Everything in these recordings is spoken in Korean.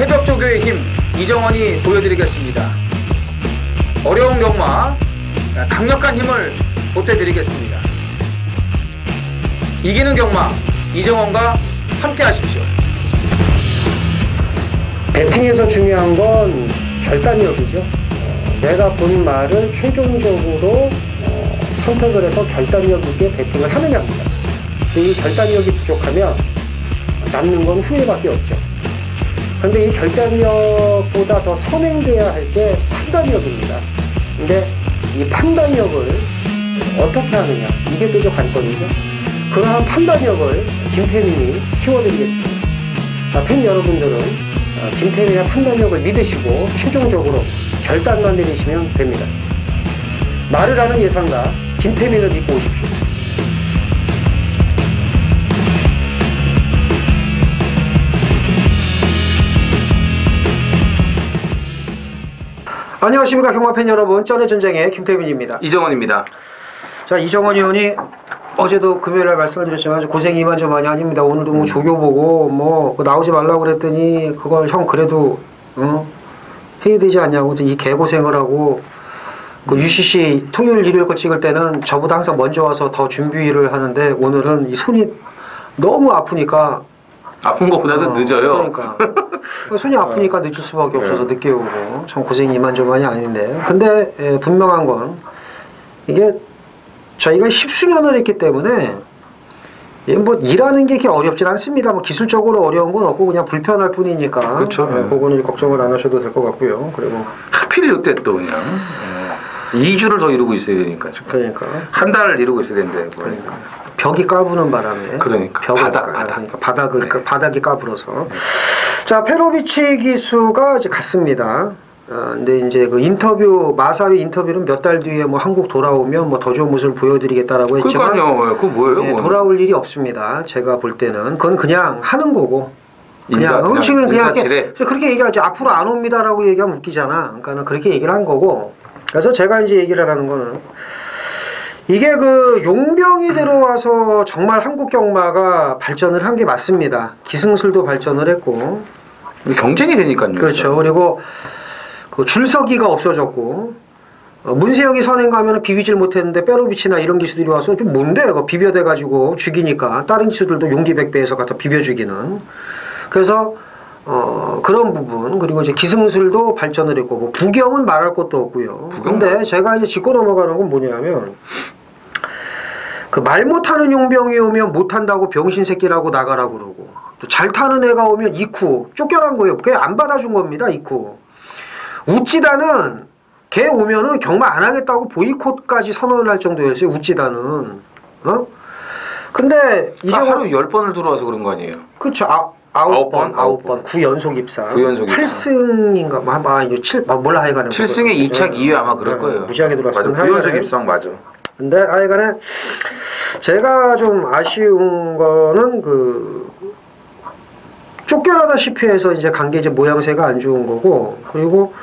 새벽 조교의 힘 이정원이 보여드리겠습니다. 어려운 경마 강력한 힘을 보태드리겠습니다. 이기는 경마 이정원과 함께 하십시오. 배팅에서 중요한 건 결단력이죠. 내가 본 말을 최종적으로 선택을 해서 결단력 있게 배팅을 하느냐입니다. 이 결단력이 부족하면 남는 건 후회밖에 없죠. 그런데 이 결단력보다 더 선행돼야 할 게 판단력입니다. 근데 이 판단력을 어떻게 하느냐, 이게 또 관건이죠. 그러한 판단력을 김태민이 키워드리겠습니다. 팬 여러분들은 김태민의 판단력을 믿으시고 최종적으로 결단만 내리시면 됩니다. 말을 하는 예상가 김태민을 믿고 오십시오. 안녕하십니까 경마팬 여러분, 쩐의 전쟁의 김태민입니다. 이정원입니다. 자, 이정원 의원이 어제도 금요일날 말씀을 드렸지만 고생이 이만저만이 아닙니다. 오늘도 뭐 조교 보고 뭐 나오지 말라고 그랬더니 그걸 형 그래도 해야 되지 않냐고 이 개고생을 하고 그 UCC 토요일 일요일 거 찍을 때는 저보다 항상 먼저 와서 더 준비를 하는데 오늘은 이 손이 너무 아프니까 아픈 것보다도 늦어요. 그러니까 손이 아프니까 늦을 수밖에 없어서 늦게 오고 참 고생이 이만저만이 아닌데 근데 분명한 건 이게 저희가 10수년을 했기 때문에 뭐 일하는 게 그렇게 어렵진 않습니다. 뭐 기술적으로 어려운 건 없고 그냥 불편할 뿐이니까 그렇죠. 그거는 걱정을 안 하셔도 될 것 같고요. 그리고 하필 이때 또 그냥 2주를 더 이루고 있어야 되니까 그러니까 한 달을 이루고 있어야 되는데 그러니까 벽이 까부는 바람에 그러니까 바닥이 까불어서 자, 페로비치 기수가 이제 갔습니다. 근데 이제 그 인터뷰 마사위 인터뷰는 몇 달 뒤에 뭐 한국 돌아오면 뭐 더 좋은 모습을 보여드리겠다라고 했지만 그러니까요. 그거 뭐예요? 돌아올 일이 없습니다. 제가 볼 때는 그건 그냥 하는 거고 그냥 지금 그냥 그렇게 얘기하지 앞으로 안 옵니다라고 얘기하면 웃기잖아. 그러니까는 그렇게 얘기를 한 거고. 그래서 제가 이제 얘기를 하는 거는 이게 그 용병이 들어와서 정말 한국 경마가 발전을 한 게 맞습니다. 기승술도 발전을 했고 경쟁이 되니까요. 그렇죠. 그리고 그 줄서기가 없어졌고 문세영이 선행 가면 비비질 못했는데 페로비치나 이런 기수들이 와서 좀 뭔데 그거 비벼대 가지고 죽이니까 다른 기수들도 용기 백배에서 갖다 비벼 죽이는 그래서 그런 부분 그리고 이제 기승술도 발전을 했고 뭐 부경은 말할 것도 없고요. 근데 제가 이제 짚고 넘어가는 건 뭐냐면 그 말 못하는 용병이 오면 못한다고 병신 새끼라고 나가라고 그러고 또 잘 타는 애가 오면 이쿠 쫓겨난 거예요. 그게 안 받아준 겁니다. 이쿠 우찌다는 걔 오면은 경마 안 하겠다고 보이콧까지 선언을 할 정도였어요. 우찌다는 근데 이제 하루 10번을 들어와서 그런 거 아니에요? 그쵸. 9번 9연속 입사 8승인가 몰라 하여간에 7승에 2차 2회 아마 그럴 거예요. 무지하게 들어왔어요. 9연속 입상 맞아. 근데 하여간에 제가 좀 아쉬운 거는 그 쫓겨나다시피 해서 이제 간 게 이제 모양새가 안 좋은 거고 그리고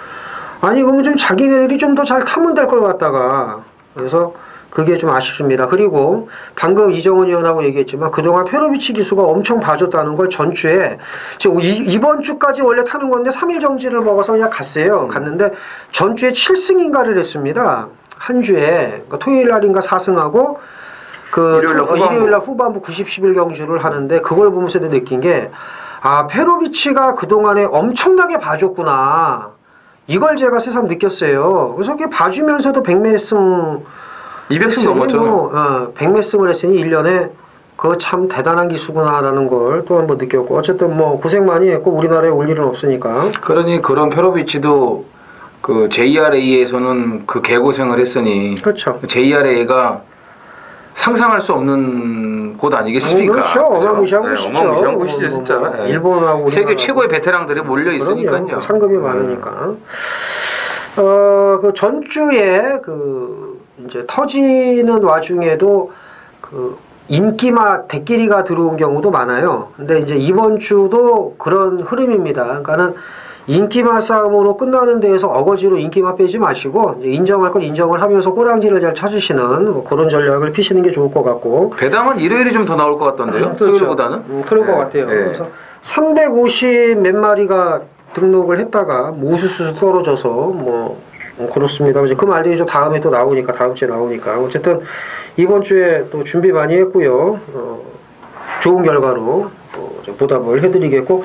아니 그러면 좀 자기네들이 좀 더 잘 타면 될 걸 같다가 그래서 그게 좀 아쉽습니다. 그리고 방금 이정원 의원하고 얘기했지만 그동안 페로비치 기수가 엄청 봐줬다는 걸 전주에 지금 이번 주까지 원래 타는 건데 3일 정지를 먹어서 그냥 갔어요. 갔는데 전주에 7승인가를 했습니다. 한 주에 그러니까 토요일 날인가 4승하고 그 일요일 날 후반부 90, 11 경주를 하는데 그걸 보면서 느낀 게 페로비치가 그동안에 엄청나게 봐줬구나. 이걸 제가 새삼 느꼈어요. 그래서 그게 봐주면서도 100매승 200승 넘었죠. 100매승을 했으니 1년에 그거 참 대단한 기수구나라는 걸 또 한번 느꼈고 어쨌든 뭐 고생 많이 했고 우리나라에 올 일은 없으니까. 그러니 그런 페로비치도 그 JRA에서는 그 개고생을 했으니 그렇죠. JRA가 상상할 수 없는 곳 아니겠습니까? 그렇죠. 어마무시한 곳이죠. 어마무시한 곳이죠, 진짜. 일본하고 세계 최고의 베테랑들이 몰려 있으니까요. 상금이 많으니까. 그 전주에 그 이제 터지는 와중에도 그 인기마 대끼리가 들어온 경우도 많아요. 근데 이제 이번 주도 그런 흐름입니다. 그러니까는 인기마 싸움으로 끝나는 데에서 어거지로 인기마 빼지 마시고 인정할 건 인정을 하면서 꼬랑지를 잘 찾으시는 그런 전략을 피시는 게 좋을 것 같고. 배당은 일요일이 좀 더 나올 것 같던데요? 그렇죠. 토요일보다는? 그럴 것 같아요. 그래서 350 몇 마리가 등록을 했다가 뭐 우수수 떨어져서 뭐 그렇습니다. 이제 그 말들이 좀 다음에 또 나오니까 다음 주에 나오니까 어쨌든 이번 주에 또 준비 많이 했고요. 좋은 결과로 보답을 해드리겠고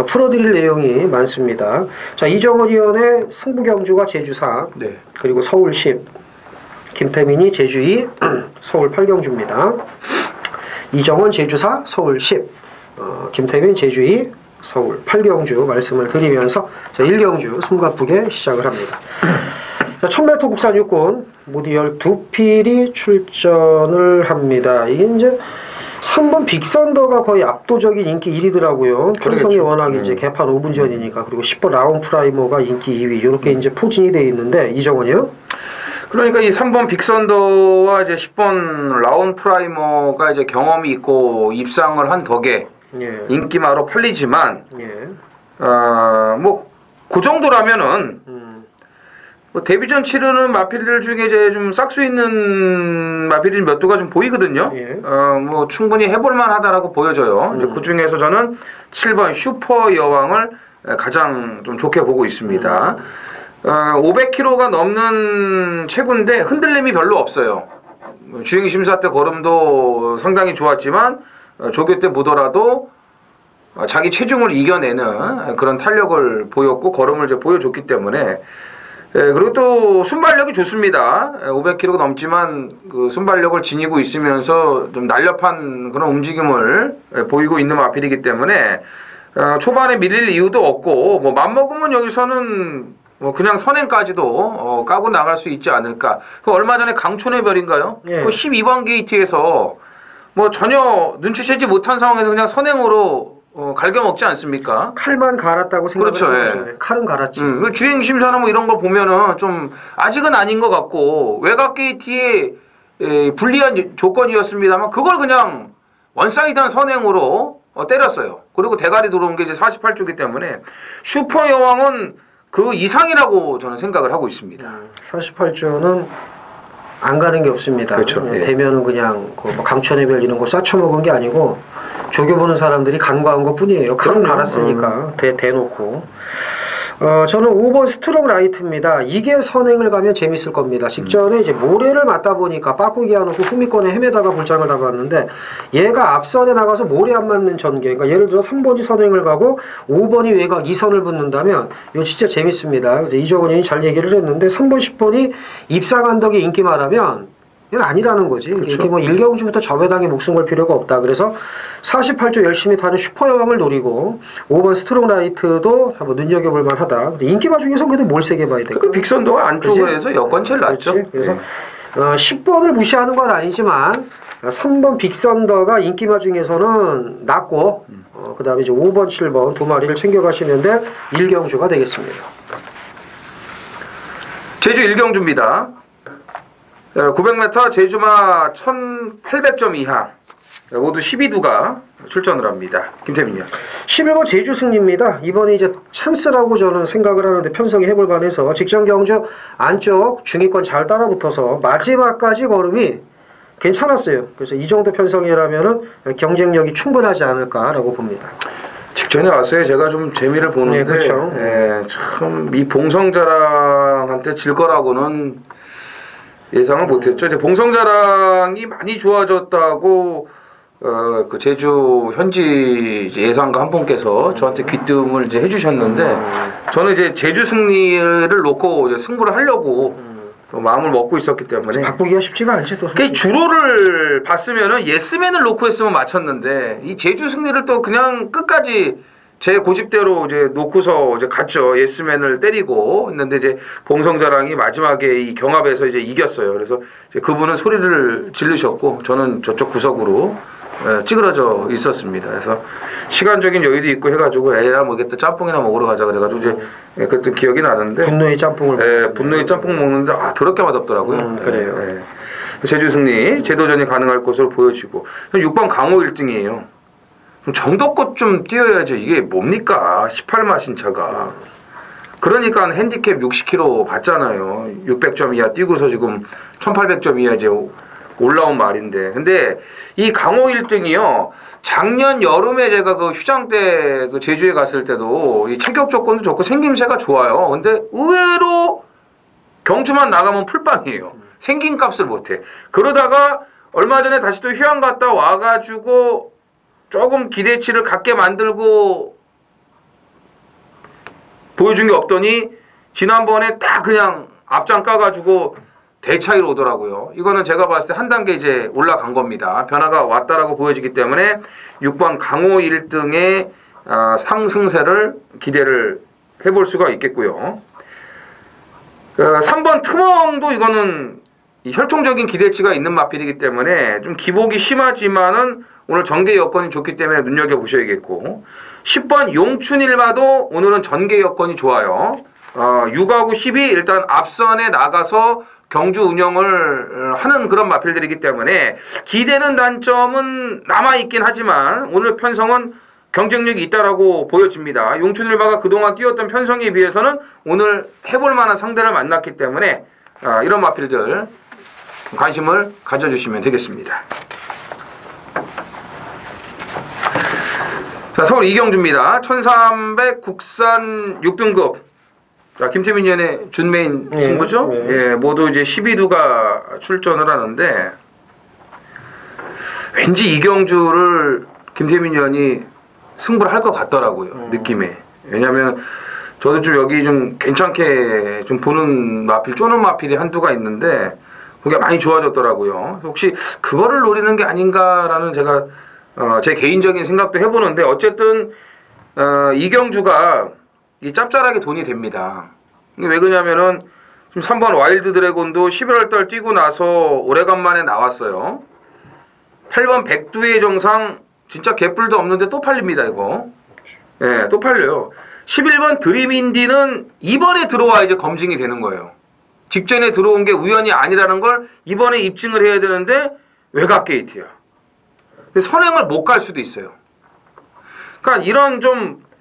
풀어드릴 내용이 많습니다. 자, 이정원 의원의 승부경주가 제주 4, 네. 그리고 서울 10, 김태민이 제주 2, 서울 8경주입니다. 이정원 제주 4, 서울 10, 김태민 제주 2, 서울 8경주 말씀을 드리면서 자, 1경주 숨가쁘게 시작을 합니다. 자, 1000m 국산 육군 모두 12필이 출전을 합니다. 이게 이제 3번 빅선더가 거의 압도적인 인기 1위더라고요. 편성이 워낙 이제 개판 5분 전이니까. 그리고 10번 라운 프라이머가 인기 2위. 이렇게 이제 포진이 되어 있는데 이정원이요? 그러니까 이 3번 빅선더와 이제 10번 라운 프라이머가 이제 경험이 있고 입상을 한 덕에 예. 인기마로 팔리지만 예. 뭐 그 정도라면은 뭐 데뷔전 치르는 마필들 중에 이제 좀 싹수 있는 마필이 몇 두가 좀 보이거든요. 예. 뭐 충분히 해볼만 하다라고 보여져요. 이제 그 중에서 저는 7번 슈퍼 여왕을 가장 좀 좋게 보고 있습니다. 500km가 넘는 체구인데 흔들림이 별로 없어요. 주행 심사 때 걸음도 상당히 좋았지만 조교 때 보더라도 자기 체중을 이겨내는 그런 탄력을 보였고 걸음을 이제 보여줬기 때문에 그리고 또 순발력이 좋습니다. 500km가 넘지만 그 순발력을 지니고 있으면서 좀 날렵한 그런 움직임을 보이고 있는 마필이기 때문에 초반에 밀릴 이유도 없고 뭐 맘먹으면 여기서는 뭐 그냥 선행까지도 까고 나갈 수 있지 않을까. 그 얼마 전에 강촌의 별인가요? 예. 그 12번 게이트에서 뭐 전혀 눈치채지 못한 상황에서 그냥 선행으로 갈겨먹지 않습니까? 칼만 갈았다고 생각을 그렇죠, 하죠. 예. 칼은 갈았지. 그 주행 심사나 뭐 이런 걸 보면은 좀 아직은 아닌 것 같고 외곽 게이트의 불리한 조건이었습니다만 그걸 그냥 원사이드한 선행으로 때렸어요. 그리고 대가리 들어온 게 이제 48조기 때문에 슈퍼 여왕은 그 이상이라고 저는 생각을 하고 있습니다. 48조는 안 가는 게 없습니다. 그렇죠. 예. 되면은 그냥 그뭐 강천의 별 이런 거 싸쳐먹은 게 아니고 조교 보는 사람들이 간과한 것 뿐이에요. 칼은 갈았으니까 대놓고. 저는 5번 스트롱 라이트입니다. 이게 선행을 가면 재밌을 겁니다. 직전에 이제 모래를 맞다 보니까 빠꾸기 해놓고 후미권에 헤매다가 불장을 당했는데 얘가 앞선에 나가서 모래 안 맞는 전개. 그러니까 예를 들어 3번이 선행을 가고 5번이 외곽 2선을 붙는다면 이거 진짜 재밌습니다. 그래서 이정원이 잘 얘기를 했는데 3번, 10번이 입상한 덕에 인기 말하면 이건 아니라는 거지. 그렇죠. 이렇게 뭐 1경주부터 저배당에 목숨 걸 필요가 없다. 그래서 48조 열심히 타는 슈퍼 여왕을 노리고 5번 스트롱 라이트도 한번 눈여겨볼 만하다. 인기마 중에서 그래도 뭘 세게 봐야 될까? 그 빅선도가 안쪽으로 그치? 해서 여건 제일 낫죠. 그렇지? 그래서 10번을 무시하는 건 아니지만 3번 빅선더가 인기마 중에서는 낫고 그 다음에 이제 5번, 7번 두 마리를 챙겨가시는데 1경주가 되겠습니다. 제주 1경주입니다. 900m 제주마 1800점 이하 모두 12두가 출전을 합니다. 김태민이요. 11번 제주 승리입니다. 이번이 이제 찬스라고 저는 생각을 하는데 편성이 해볼 만해서 직전 경주 안쪽 중위권 잘 따라붙어서 마지막까지 걸음이 괜찮았어요. 그래서 이 정도 편성이라면은 경쟁력이 충분하지 않을까라고 봅니다. 직전에 왔어요. 제가 좀 재미를 보는데 네, 그렇죠. 참 이 봉성자랑한테 질 거라고는 예상을 못했죠. 이제 봉성자랑이 많이 좋아졌다고 그 제주 현지 예상가 한 분께서 저한테 귀뜸을 이제 해주셨는데 저는 이제 제주 승리를 놓고 이제 승부를 하려고 또 마음을 먹고 있었기 때문에 바꾸기가 쉽지가 않지 또. 그 주로를 봤으면은 예스맨을 놓고 했으면 맞췄는데 이 제주 승리를 또 그냥 끝까지 제 고집대로 이제 놓고서 이제 갔죠. 예스맨을 때리고 했는데 이제 봉성자랑이 마지막에 이 경합에서 이제 이겼어요. 그래서 이제 그분은 소리를 지르셨고 저는 저쪽 구석으로 찌그러져 있었습니다. 그래서 시간적인 여유도 있고 해가지고 애랑 뭐겠다 짬뽕이나 먹으러 가자 그래가지고 이제 그랬던 기억이 나는데 분노의 짬뽕을. 분노의 짬뽕 먹는데 더럽게 맛없더라고요. 그래요. 제주 승리 재도전이 가능할 것으로 보여지고 6번 강호 1등이에요. 정도껏 좀 뛰어야죠. 이게 뭡니까? 18마 신차가. 그러니까 핸디캡 60kg 받잖아요. 600점 이하 뛰고서 지금 1800점 이하 이제 올라온 말인데. 근데 이 강호 1등이요. 작년 여름에 제가 그 휴장 때 그 제주에 갔을 때도 이 체격 조건도 좋고 생김새가 좋아요. 근데 의외로 경주만 나가면 풀빵이에요. 생긴 값을 못해. 그러다가 얼마 전에 다시 또 휴양 갔다 와가지고 조금 기대치를 갖게 만들고 보여준 게 없더니 지난번에 딱 그냥 앞장 까가지고 대차이로 오더라고요. 이거는 제가 봤을 때 한 단계 이제 올라간 겁니다. 변화가 왔다라고 보여지기 때문에 6번 강호 1등의 상승세를 기대를 해볼 수가 있겠고요. 3번 트멍도 이거는 혈통적인 기대치가 있는 마필이기 때문에 좀 기복이 심하지만은 오늘 전개 여건이 좋기 때문에 눈여겨보셔야겠고 10번 용춘일마도 오늘은 전개 여건이 좋아요. 6하고 10이 일단 앞선에 나가서 경주 운영을 하는 그런 마필들이기 때문에 기대는 단점은 남아있긴 하지만 오늘 편성은 경쟁력이 있다라고 보여집니다. 용춘일마가 그동안 뛰었던 편성에 비해서는 오늘 해볼 만한 상대를 만났기 때문에 이런 마필들 관심을 가져주시면 되겠습니다. 자, 서울 이경주입니다. 1300 국산 6등급. 자, 김태민 위원의 준메인 승부죠? 예, 모두 이제 12두가 출전을 하는데 왠지 이경주를 김태민 위원이 승부를 할 것 같더라고요. 느낌에. 왜냐면 저도 좀 여기 좀 괜찮게 좀 보는 마필, 쪼는 마필이 한두가 있는데 그게 많이 좋아졌더라고요. 혹시 그거를 노리는 게 아닌가라는 제가 제 개인적인 생각도 해보는데 어쨌든 이경주가 이 짭짤하게 돈이 됩니다. 이게 왜 그러냐면은 지금 3번 와일드 드래곤도 11월달 뛰고 나서 오래간만에 나왔어요. 8번 백두의 정상 진짜 개뿔도 없는데 또 팔립니다 이거. 예, 또 팔려요. 11번 드림인디는 이번에 들어와 이제 검증이 되는 거예요. 직전에 들어온 게 우연이 아니라는 걸 이번에 입증을 해야 되는데 외곽 게이트야. 선행을 못 갈 수도 있어요. 그러니까 이런 좀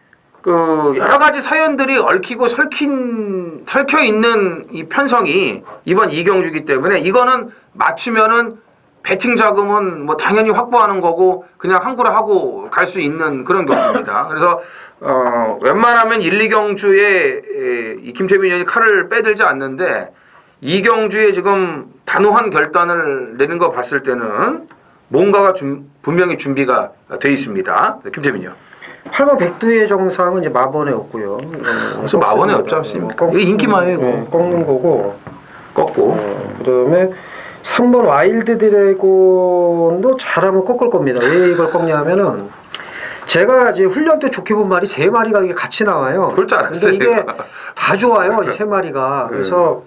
그 여러 가지 사연들이 얽히고 설켜 있는 이 편성이 이번 이경주기 때문에 이거는 맞추면은 배팅 자금은 뭐 당연히 확보하는 거고 그냥 항구를 하고 갈 수 있는 그런 경주입니다. 그래서 웬만하면 1, 2경주에 이 김태민 의원이 칼을 빼들지 않는데 이경주에 지금 단호한 결단을 내는 거 봤을 때는 뭔가가 분명히 준비가 돼 있습니다. 김태민이요. 8번 백두의 정상은 이제 마번에 없고요. 그래서 마번에 없지 않습니까? 이게 인기만이에요. 꺾는 거고. 꺾고. 그다음에 3번 와일드 드래곤도 잘하면 꺾을 겁니다. 왜 이걸 꺾냐면은 제가 이제 훈련 때 좋게 본 말이 3마리가 이게 같이 나와요. 그럴 줄 알았어요. 근데 이게 다 좋아요. 이 3마리가. 그래서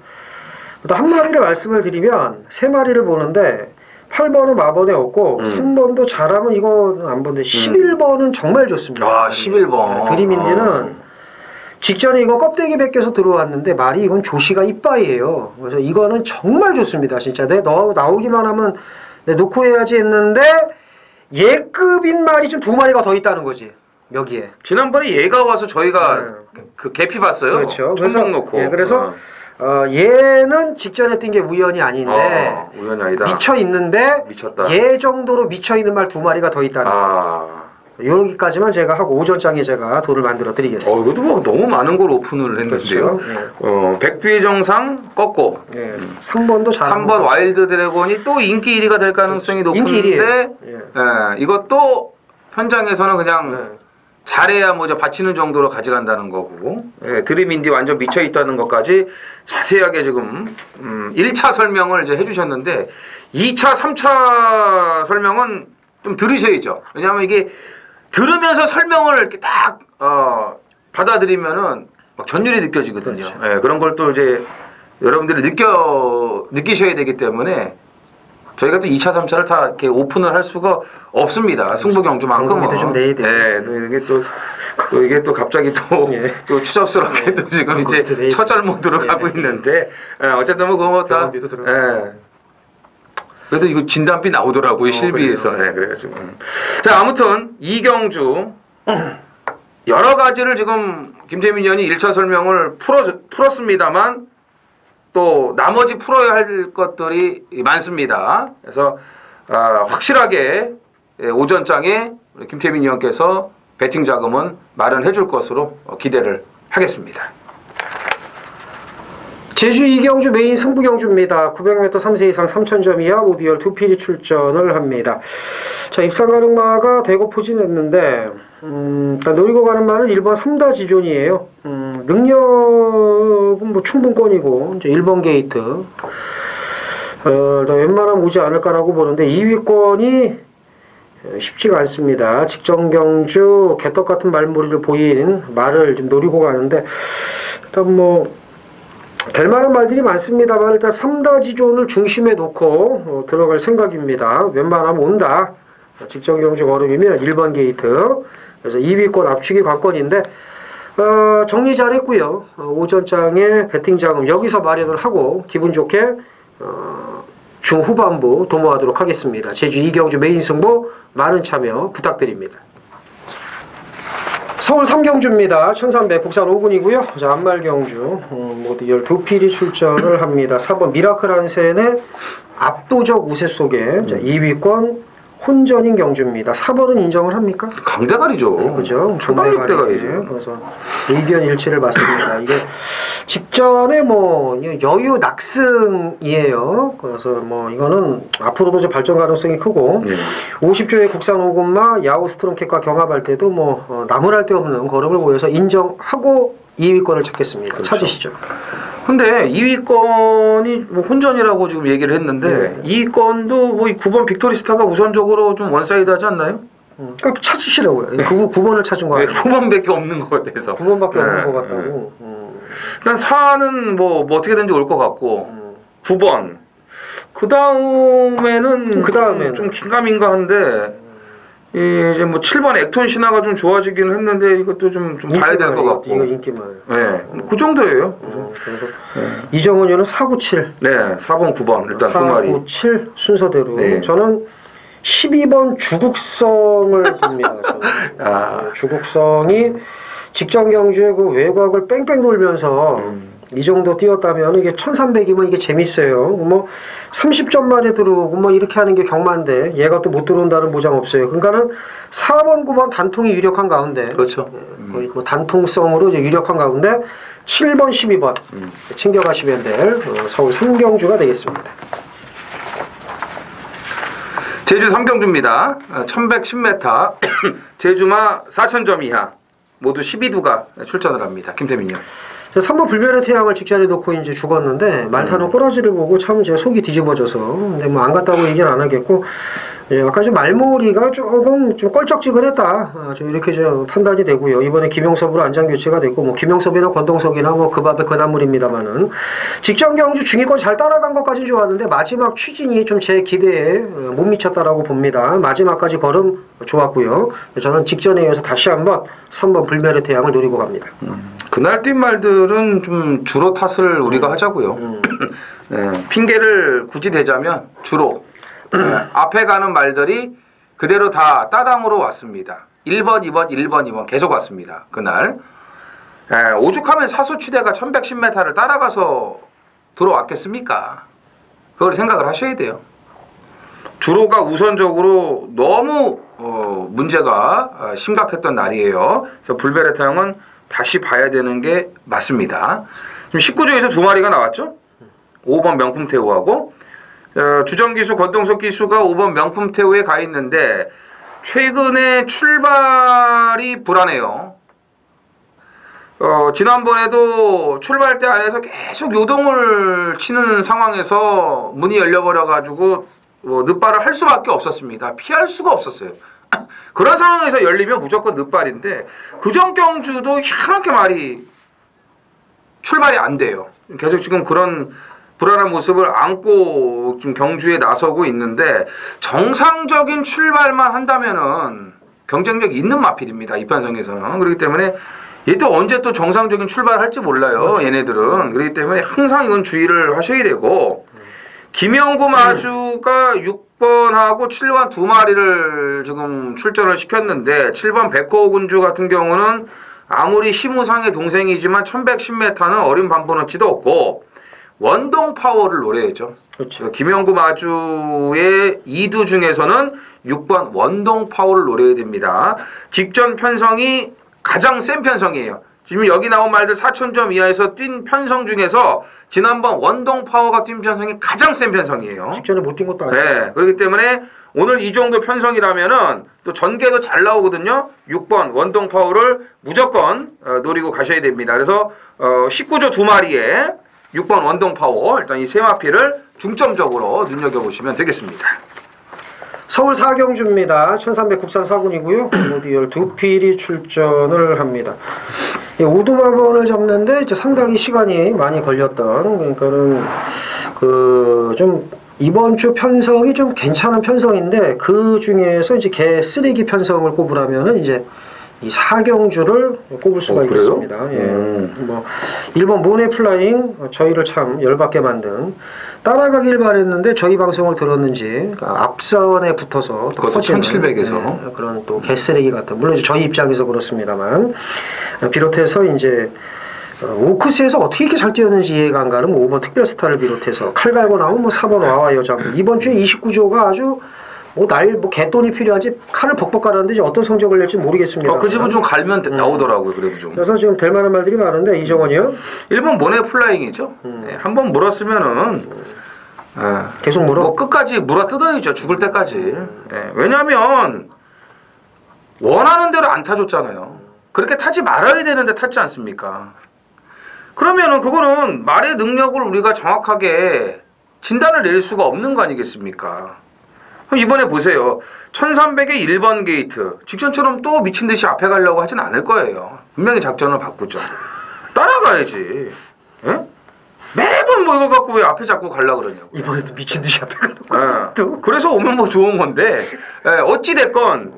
한 마리를 말씀을 드리면 3마리를 보는데 8번은 마번에 없고 3번도 잘하면 이거 안 보는데 11번은 정말 좋습니다. 아, 11번. 드림인디는 직전에 이거 껍데기 벗겨서 들어왔는데 말이 이건 조시가 이빠이에요. 그래서 이거는 정말 좋습니다. 진짜 내 나오기만 하면 내 놓고 해야지 했는데 예급인 말이 좀 2마리가 더 있다는 거지. 여기에. 지난번에 얘가 와서 저희가 그 개피 봤어요. 그렇죠. 천성 놓고. 예, 그래서 얘는 직전에 뛴 게 우연이 아닌데 우연이 아니다. 미쳐 있는데 미쳤다. 얘 정도로 미쳐 있는 말 2마리가 더 있다는 거예요. 여기까지만 제가 하고 오전장에 제가 돌을 만들어 드리겠습니다. 이것도 뭐 너무 많은 걸 오픈을 했는데요. 그렇죠. 백두의 정상 꺾고. 3번도 잘. 3번 와일드 드래곤이 또 인기 1위가 될 가능성이 그렇죠. 높은데 이것도 현장에서는 그냥 잘해야 뭐 바치는 정도로 가져간다는 거고 드림인디 완전 미쳐 있다는 것까지 자세하게 지금 1차 설명을 이제 해주셨는데 2차, 3차 설명은 좀 들으셔야죠. 왜냐하면 이게 들으면서 설명을 이렇게 딱 받아들이면은 막 전율이 느껴지거든요. 그렇죠. 예, 그런 걸 또 이제 여러분들이 느끼셔야 되기 때문에 저희가 또 2차, 3차를 다 이렇게 오픈을 할 수가 없습니다. 승부 경주만큼은. 좀 내야 돼요. 예, 이게 또 갑자기 또 추잡스럽게 또 지금 이제 처절 모드로 가고 있는데 어쨌든 뭐 그거 다. 그래도 이거 진단비 나오더라고요. 실비에서. 그래가지고. 자, 아무튼 이경주 여러 가지를 지금 김태민 의원이 1차 설명을 풀었습니다만 또 나머지 풀어야 할 것들이 많습니다. 그래서 확실하게 오전장에 우리 김태민 위원께서 배팅 자금은 마련해 줄 것으로 기대를 하겠습니다. 제주 이경주 메인 승부 경주입니다. 900m 3세 이상 3,000점 이하 모두 12필이 출전을 합니다. 자, 입상 가능마가 대거 포진했는데 노리고 가는 말은 1번 3다 지존이에요. 능력은 뭐 충분권이고 이제 1번 게이트 웬만하면 오지 않을까라고 보는데 2위권이 쉽지가 않습니다. 직전경주 개떡 같은 말머리를 보인 말을 좀 노리고 가는데 일단 뭐 될 만한 말들이 많습니다만 일단 3다 지존을 중심에 놓고 들어갈 생각입니다. 웬만하면 온다. 직전경주 걸음이면 1번 게이트. 그래서 2위권 압축이 관건인데 정리 잘했고요. 오전장에 배팅 자금 여기서 마련을 하고 기분 좋게 중후반부 도모하도록 하겠습니다. 제주 이경주 메인 승부 많은 참여 부탁드립니다. 서울 3경주입니다. 1300 국산 5군이고요. 자, 안말경주 모두 12필이 출전을 합니다. 4번 미라클 한센의 압도적 우세 속에 2위권 혼전인 경주입니다. 4번은 인정을 합니까? 강대가리죠. 네, 그죠. 초강력대가리죠. 그래서 의견 일치를 맞습니다. 이게 직전에 뭐 여유 낙승이에요. 그래서 뭐 이거는 앞으로도 이제 발전 가능성이 크고 50조의 국산 5군마 야오 스트롱캣과 경합할 때도 뭐 나무랄 데 없는 걸음을 보여서 인정하고 2위권을 찾겠습니다. 그렇죠. 찾으시죠. 근데 2위권이 뭐 혼전이라고 지금 얘기를 했는데 2위권도 뭐 9번 빅토리스타가 우선적으로 좀 원사이드하지 않나요? 그러니까 찾으시라고요. 9번을 찾은 거 아니에요? 9번밖에 없는 것 같아서. 9번밖에 없는 것 같다고. 일단 4는 뭐 어떻게든지 올 것 같고 9번 그 다음에는 좀 긴가민가한데 이제 뭐 7번 액톤 신화가 좀 좋아지기는 했는데 이것도 좀 봐야 될 것 같고. 이거 인기 많아요. 네, 그 정도예요. 그래서 이정은 의원은 497. 네, 4번, 9번 일단 두 마리. 497 순서대로. 네. 저는 12번 주국성을 봅니다. 주국성이 직전 경주에 그 외곽을 뺑뺑 돌면서 이 정도 뛰었다면 이게 1300이면 이게 재밌어요. 뭐 30점 만에 들어오고 뭐 이렇게 하는 게 경마인데 얘가 또 못 들어온다는 보장 없어요. 그러니까는 4번, 9번 단통이 유력한 가운데 그렇죠. 거의 뭐 단통성으로 이제 유력한 가운데 7번, 12번 챙겨가시면 될 서울 3경주가 되겠습니다. 제주 3경주입니다. 1110m 제주마 4000점 이하 모두 12두가 출전을 합니다. 김태민이요. 3번 불변의 태양을 직전에 놓고 이제 죽었는데 말 타는 꼬라지를 보고 참 제 속이 뒤집어져서 근데 뭐 안 갔다고 얘기는 안 하겠고 아까 좀 말머리가 조금 좀 껄쩍지근했다 좀 이렇게 좀 판단이 되고요. 이번에 김용섭으로 안장 교체가 됐고 뭐 김용섭이나 권동석이나 뭐 그 밥에 그 나물입니다만은 직전 경주 중위권 잘 따라간 것까지는 좋았는데 마지막 추진이 좀 제 기대에 못 미쳤다라고 봅니다. 마지막까지 걸음 좋았고요. 저는 직전에 이어서 다시 한번 3번 불멸의 태양을 노리고 갑니다. 그날 뛴 말들은 좀 주로 탓을 우리가 하자고요. 네, 핑계를 굳이 대자면 주로 앞에 가는 말들이 그대로 다 따당으로 왔습니다. 1번, 2번, 1번, 2번 계속 왔습니다. 그날 오죽하면 사수추대가 1110m를 따라가서 들어왔겠습니까? 그걸 생각을 하셔야 돼요. 주로가 우선적으로 너무 문제가 심각했던 날이에요. 그래서 불베레 태양은 다시 봐야 되는 게 맞습니다. 지금 19조에서 두 마리가 나왔죠. 5번 명품태우하고 주정기수 권동석 기수가 5번 명품태우에 가 있는데 최근에 출발이 불안해요. 지난번에도 출발대 안에서 계속 요동을 치는 상황에서 문이 열려버려가지고 늦발을 할 수밖에 없었습니다. 피할 수가 없었어요. 그런 상황에서 열리면 무조건 늦발인데 그전 경주도 희한하게 말이 출발이 안 돼요. 계속 지금 그런 불안한 모습을 안고 지금 경주에 나서고 있는데 정상적인 출발만 한다면은 경쟁력 있는 마필입니다. 이 편성에서는. 그렇기 때문에 얘 또 언제 또 정상적인 출발할지 몰라요. 얘네들은. 그렇기 때문에 항상 이건 주의를 하셔야 되고 김영구 마주가 6번하고 7번 두 마리를 지금 출전을 시켰는데 7번 백호군주 같은 경우는 아무리 심우상의 동생이지만 1110m는 어린 반보너치도 없고 원동 파워를 노려야죠. 그렇죠. 김영구 마주의 2두 중에서는 6번 원동 파워를 노려야 됩니다. 직전 편성이 가장 센 편성이에요. 지금 여기 나온 말들 4,000점 이하에서 뛴 편성 중에서 지난번 원동 파워가 뛴 편성이 가장 센 편성이에요. 직전에 못 뛴 것도 아니고. 네, 그렇기 때문에 오늘 이 정도 편성이라면은 또 전개도 잘 나오거든요. 6번 원동 파워를 무조건 노리고 가셔야 됩니다. 그래서 19조 2마리에 6번 원동 파워 일단 이 세 마피를 중점적으로 눈여겨보시면 되겠습니다. 서울 사경주입니다. 1300 국산 사군이고요. 모디열 2필이 출전을 합니다. 오두마번을 잡는데 이제 상당히 시간이 많이 걸렸던, 그러니까는 좀 이번 주 편성이 좀 괜찮은 편성인데 그 중에서 이제 개 쓰레기 편성을 꼽으라면은 이제 이 사경주를 꼽을 수가 있겠습니다. 예. 뭐 1번 모네플라잉 저희를 참 열받게 만든, 따라가길 바랬는데 저희 방송을 들었는지 앞선에 붙어서 그것도 1700에서 그런 또 개쓰레기 같은, 물론 이제 저희 입장에서 그렇습니다만 비롯해서 이제 오크스에서 어떻게 이렇게 잘 뛰었는지 이해가 안 가는 5번 특별스타를 비롯해서 칼 갈고 나온 4번 와와 여자부, 이번 주에 29조가 아주 개돈이 필요한지 칼을 벅벅 갈았는데 어떤 성적을 낼지 모르겠습니다. 그 집은 좀 갈면 나오더라고요. 그래도 좀. 그래서 지금 될 만한 말들이 많은데 이정원이요? 1번 모네플라잉이죠. 네, 한번 물었으면은 계속 물어? 뭐 끝까지 물어 뜯어야죠. 죽을 때까지. 네, 왜냐하면 원하는 대로 안 타줬잖아요. 그렇게 타지 말아야 되는데 탔지 않습니까? 그러면은 그거는 말의 능력을 우리가 정확하게 진단을 내릴 수가 없는 거 아니겠습니까? 그럼 이번에 보세요. 1300의 1번 게이트. 직전처럼 또 미친 듯이 앞에 가려고 하진 않을 거예요. 분명히 작전을 바꾸죠. 따라가야지. 예? 매번 뭐 이거 갖고 왜 앞에 잡고 가려고 그러냐고. 이번에도 미친 듯이 앞에 가는 거야. 또. 그래서 오면 뭐 좋은 건데, 어찌됐건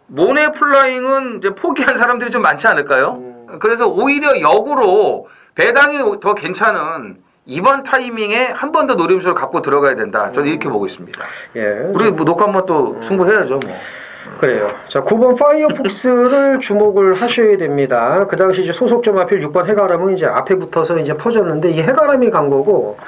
모네플라잉은 이제 포기한 사람들이 좀 많지 않을까요? 그래서 오히려 역으로 배당이 더 괜찮은 이번 타이밍에 한 번 더 노림수를 갖고 들어가야 된다. 저는 이렇게 보고 있습니다. 예. 우리 뭐 녹화 한번 또 승부해야죠. 뭐. 그래요. 자, 9번 파이어폭스를 주목을 하셔야 됩니다. 그 당시 이제 소속점 하필 6번 해가람은 이제 앞에 붙어서 이제 퍼졌는데 이 해가람이 간 거고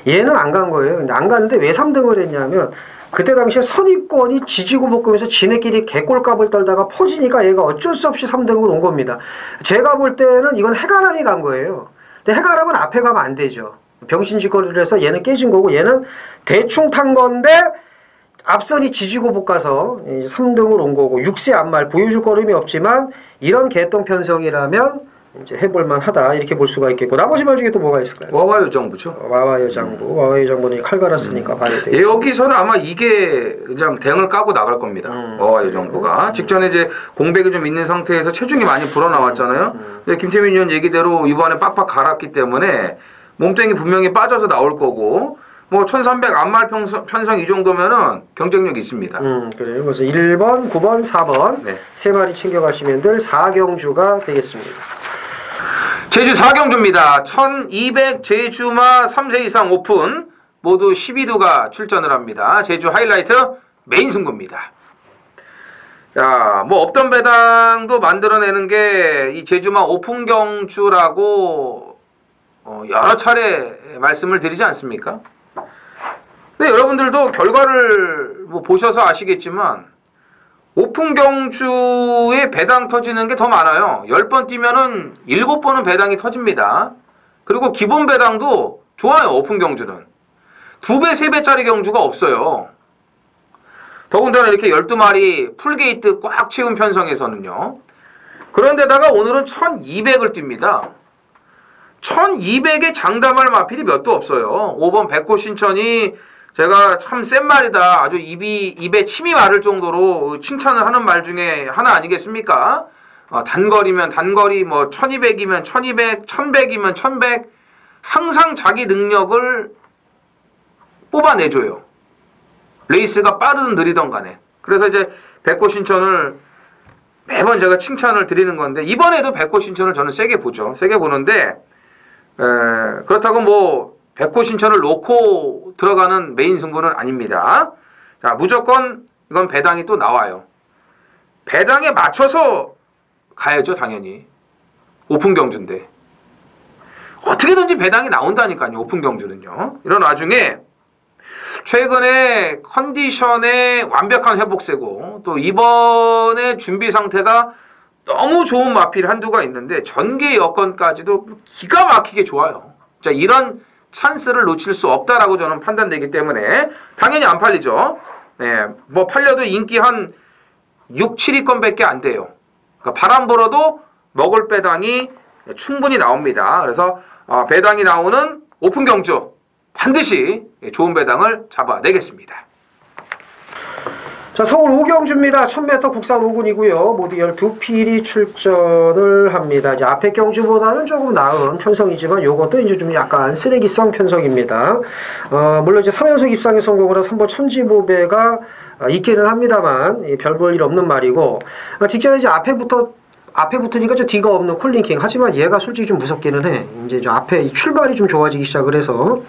얘는 안 간 거예요. 근데 안 갔는데 왜 3등을 했냐면 그때 당시에 선입권이 지지고 볶으면서 지네끼리 개꼴값을 떨다가 퍼지니까 얘가 어쩔 수 없이 3등을 온 겁니다. 제가 볼 때는 이건 해가람이 간 거예요. 근데 해가람은 앞에 가면 안 되죠. 병신짓거리를 해서 얘는 깨진 거고 얘는 대충 탄 건데 앞선이 지지고 볶아서 3등을 온 거고 6세 앞말 보여줄 거름이 없지만 이런 개똥 편성이라면 이제 해볼만 하다 이렇게 볼 수가 있겠고, 나머지 말 중에 또 뭐가 있을까요? 와와 여정부죠. 와와 여장부. 와와 여장부는 칼 갈았으니까 봐야 돼요. 여기서는 아마 이게 그냥 댕을 까고 나갈 겁니다. 와와 여정부가 직전에 이제 공백이 좀 있는 상태에서 체중이 많이 불어나왔잖아요. 근데 김태민 의원 얘기대로 이번에 빡빡 갈았기 때문에 몸뚱이 분명히 빠져서 나올 거고, 뭐 1300 앞말 편성 이 정도면은 경쟁력이 있습니다. 그래요. 그래서 1번, 9번, 4번 네. 세 마리 챙겨가시면 될 사경주가 되겠습니다. 제주 사경주입니다. 1200 제주마 3세 이상 오픈 모두 12두가 출전을 합니다. 제주 하이라이트 메인 승부입니다. 야, 뭐 없던 배당도 만들어내는 게 이 제주마 오픈 경주라고 여러 차례 말씀을 드리지 않습니까? 근데 여러분들도 결과를 뭐 보셔서 아시겠지만 오픈 경주에 배당 터지는 게 더 많아요. 10번 뛰면은 7번은 배당이 터집니다. 그리고 기본 배당도 좋아요. 오픈 경주는 2배, 3배짜리 경주가 없어요. 더군다나 이렇게 12마리 풀게이트 꽉 채운 편성에서는요. 그런데다가 오늘은 1200을 띱니다. 1200에 장담할 마필이 몇도 없어요. 5번 백호 신천이 제가 참 센 말이다. 아주 입에 침이 마를 정도로 칭찬을 하는 말 중에 하나 아니겠습니까? 단거리면 단거리, 뭐 1200이면 1200, 1100이면 1100. 항상 자기 능력을 뽑아내줘요. 레이스가 빠르든 느리든 간에. 그래서 이제 백호 신천을 매번 제가 칭찬을 드리는 건데 이번에도 백호 신천을 저는 세게 보죠. 세게 보는데 그렇다고 뭐 백호 신천을 놓고 들어가는 메인 승부는 아닙니다. 자, 무조건 이건 배당이 또 나와요. 배당에 맞춰서 가야죠, 당연히. 오픈 경주인데. 어떻게든지 배당이 나온다니까요. 오픈 경주는요. 이런 와중에 최근에 컨디션의 완벽한 회복세고 또 이번에 준비 상태가 너무 좋은 마필 한두가 있는데 전개 여건까지도 기가 막히게 좋아요. 자, 이런 찬스를 놓칠 수 없다라고 저는 판단되기 때문에 당연히 안 팔리죠. 네, 뭐 팔려도 인기 한 6, 7위권밖에 안 돼요. 그러니까 바람 불어도 먹을 배당이 충분히 나옵니다. 그래서 배당이 나오는 오픈 경주 반드시 좋은 배당을 잡아내겠습니다. 자, 서울 오경주입니다. 1000m 국산 5군이고요. 모두 12필이 출전을 합니다. 이제 앞에 경주보다는 조금 나은 편성이지만 요것도 이제 좀 약간 쓰레기성 편성입니다. 물론 이제 3연속 입상에 성공을 한 3번 천지보배가 있기는 합니다만 별 볼 일 없는 말이고 직전에 이제 앞에 붙으니까 좀 뒤가 없는 콜링킹. 하지만 얘가 솔직히 좀 무섭기는 해. 이제 저 앞에 출발이 좀 좋아지기 시작을 해서.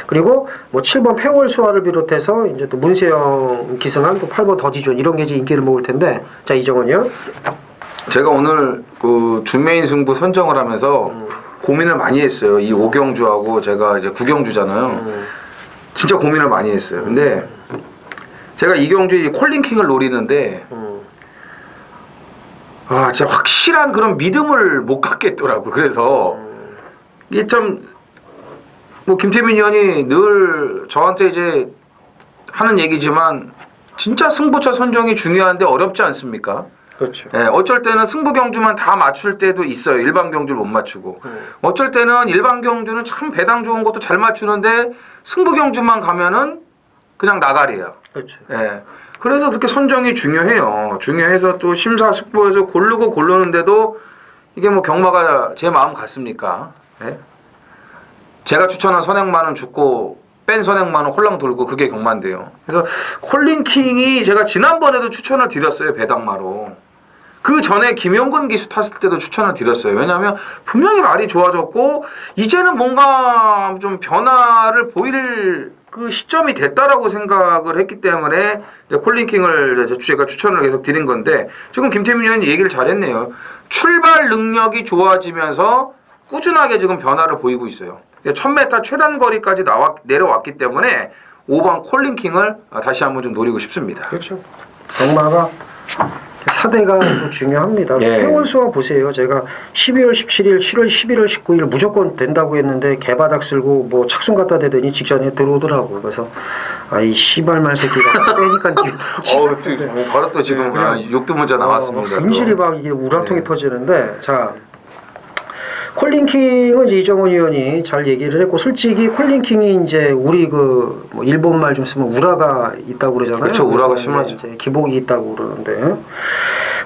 그리고 뭐 7번 폐월수화를 비롯해서 이제 또 문세영 기승한 또 8번 더지존 이런 게 이제 인기를 먹을 텐데. 자, 이정원이요. 제가 오늘 그 준메인 승부 선정을 하면서 고민을 많이 했어요. 이 오경주하고 제가 이제 구경주잖아요. 진짜 고민을 많이 했어요. 근데 제가 이 경주 이 콜링킹을 노리는데 진짜 확실한 그런 믿음을 못 갖겠더라고. 그래서 이게 참 뭐 김태민 의원이 늘 저한테 이제 하는 얘기지만 진짜 승부처 선정이 중요한데 어렵지 않습니까? 그렇죠. 예, 어쩔 때는 승부 경주만 다 맞출 때도 있어요. 일반 경주를 못 맞추고. 어쩔 때는 일반 경주는 참 배당 좋은 것도 잘 맞추는데 승부 경주만 가면은 그냥 나가리야. 그렇죠. 예. 그래서 그렇게 선정이 중요해요. 중요해서 또 심사숙고해서 고르는데도 이게 뭐 경마가 제 마음 같습니까? 예? 제가 추천한 선행마는 죽고 뺀 선행마는 홀랑 돌고 그게 경마인데요. 그래서 콜링킹이 제가 지난번에도 추천을 드렸어요. 배당마로. 그 전에 김용근 기수 탔을 때도 추천을 드렸어요. 왜냐하면 분명히 말이 좋아졌고 이제는 뭔가 좀 변화를 보일 그 시점이 됐다라고 생각을 했기 때문에 이제 콜링킹을 제가 추천을 계속 드린 건데 지금 김태민 의원이 얘기를 잘했네요. 출발 능력이 좋아지면서 꾸준하게 지금 변화를 보이고 있어요. 1000m 최단 거리까지 내려왔기 때문에 5번 콜링킹을 다시 한번 좀 노리고 싶습니다. 그렇죠. 경마가 4대가 중요합니다. 예. 폐월수화 보세요. 제가 12월 17일, 7월 11월 19일 무조건 된다고 했는데 개바닥 쓸고 뭐 착순 갖다 대더니 직전에 들어오더라고. 그래서 이 씨발말 새끼가 빼니까 바로 또 지금 욕도 문자 나왔습니다. 승질이 막 이게 우라통이 터지는데 자. 콜링킹은 이제 이정원 의원이 잘 얘기를 했고 솔직히 콜링킹이 이제 우리 뭐 일본 말 좀 쓰면 우라가 있다고 그러잖아요. 그렇죠. 우라가 심하죠. 이제 기복이 있다고 그러는데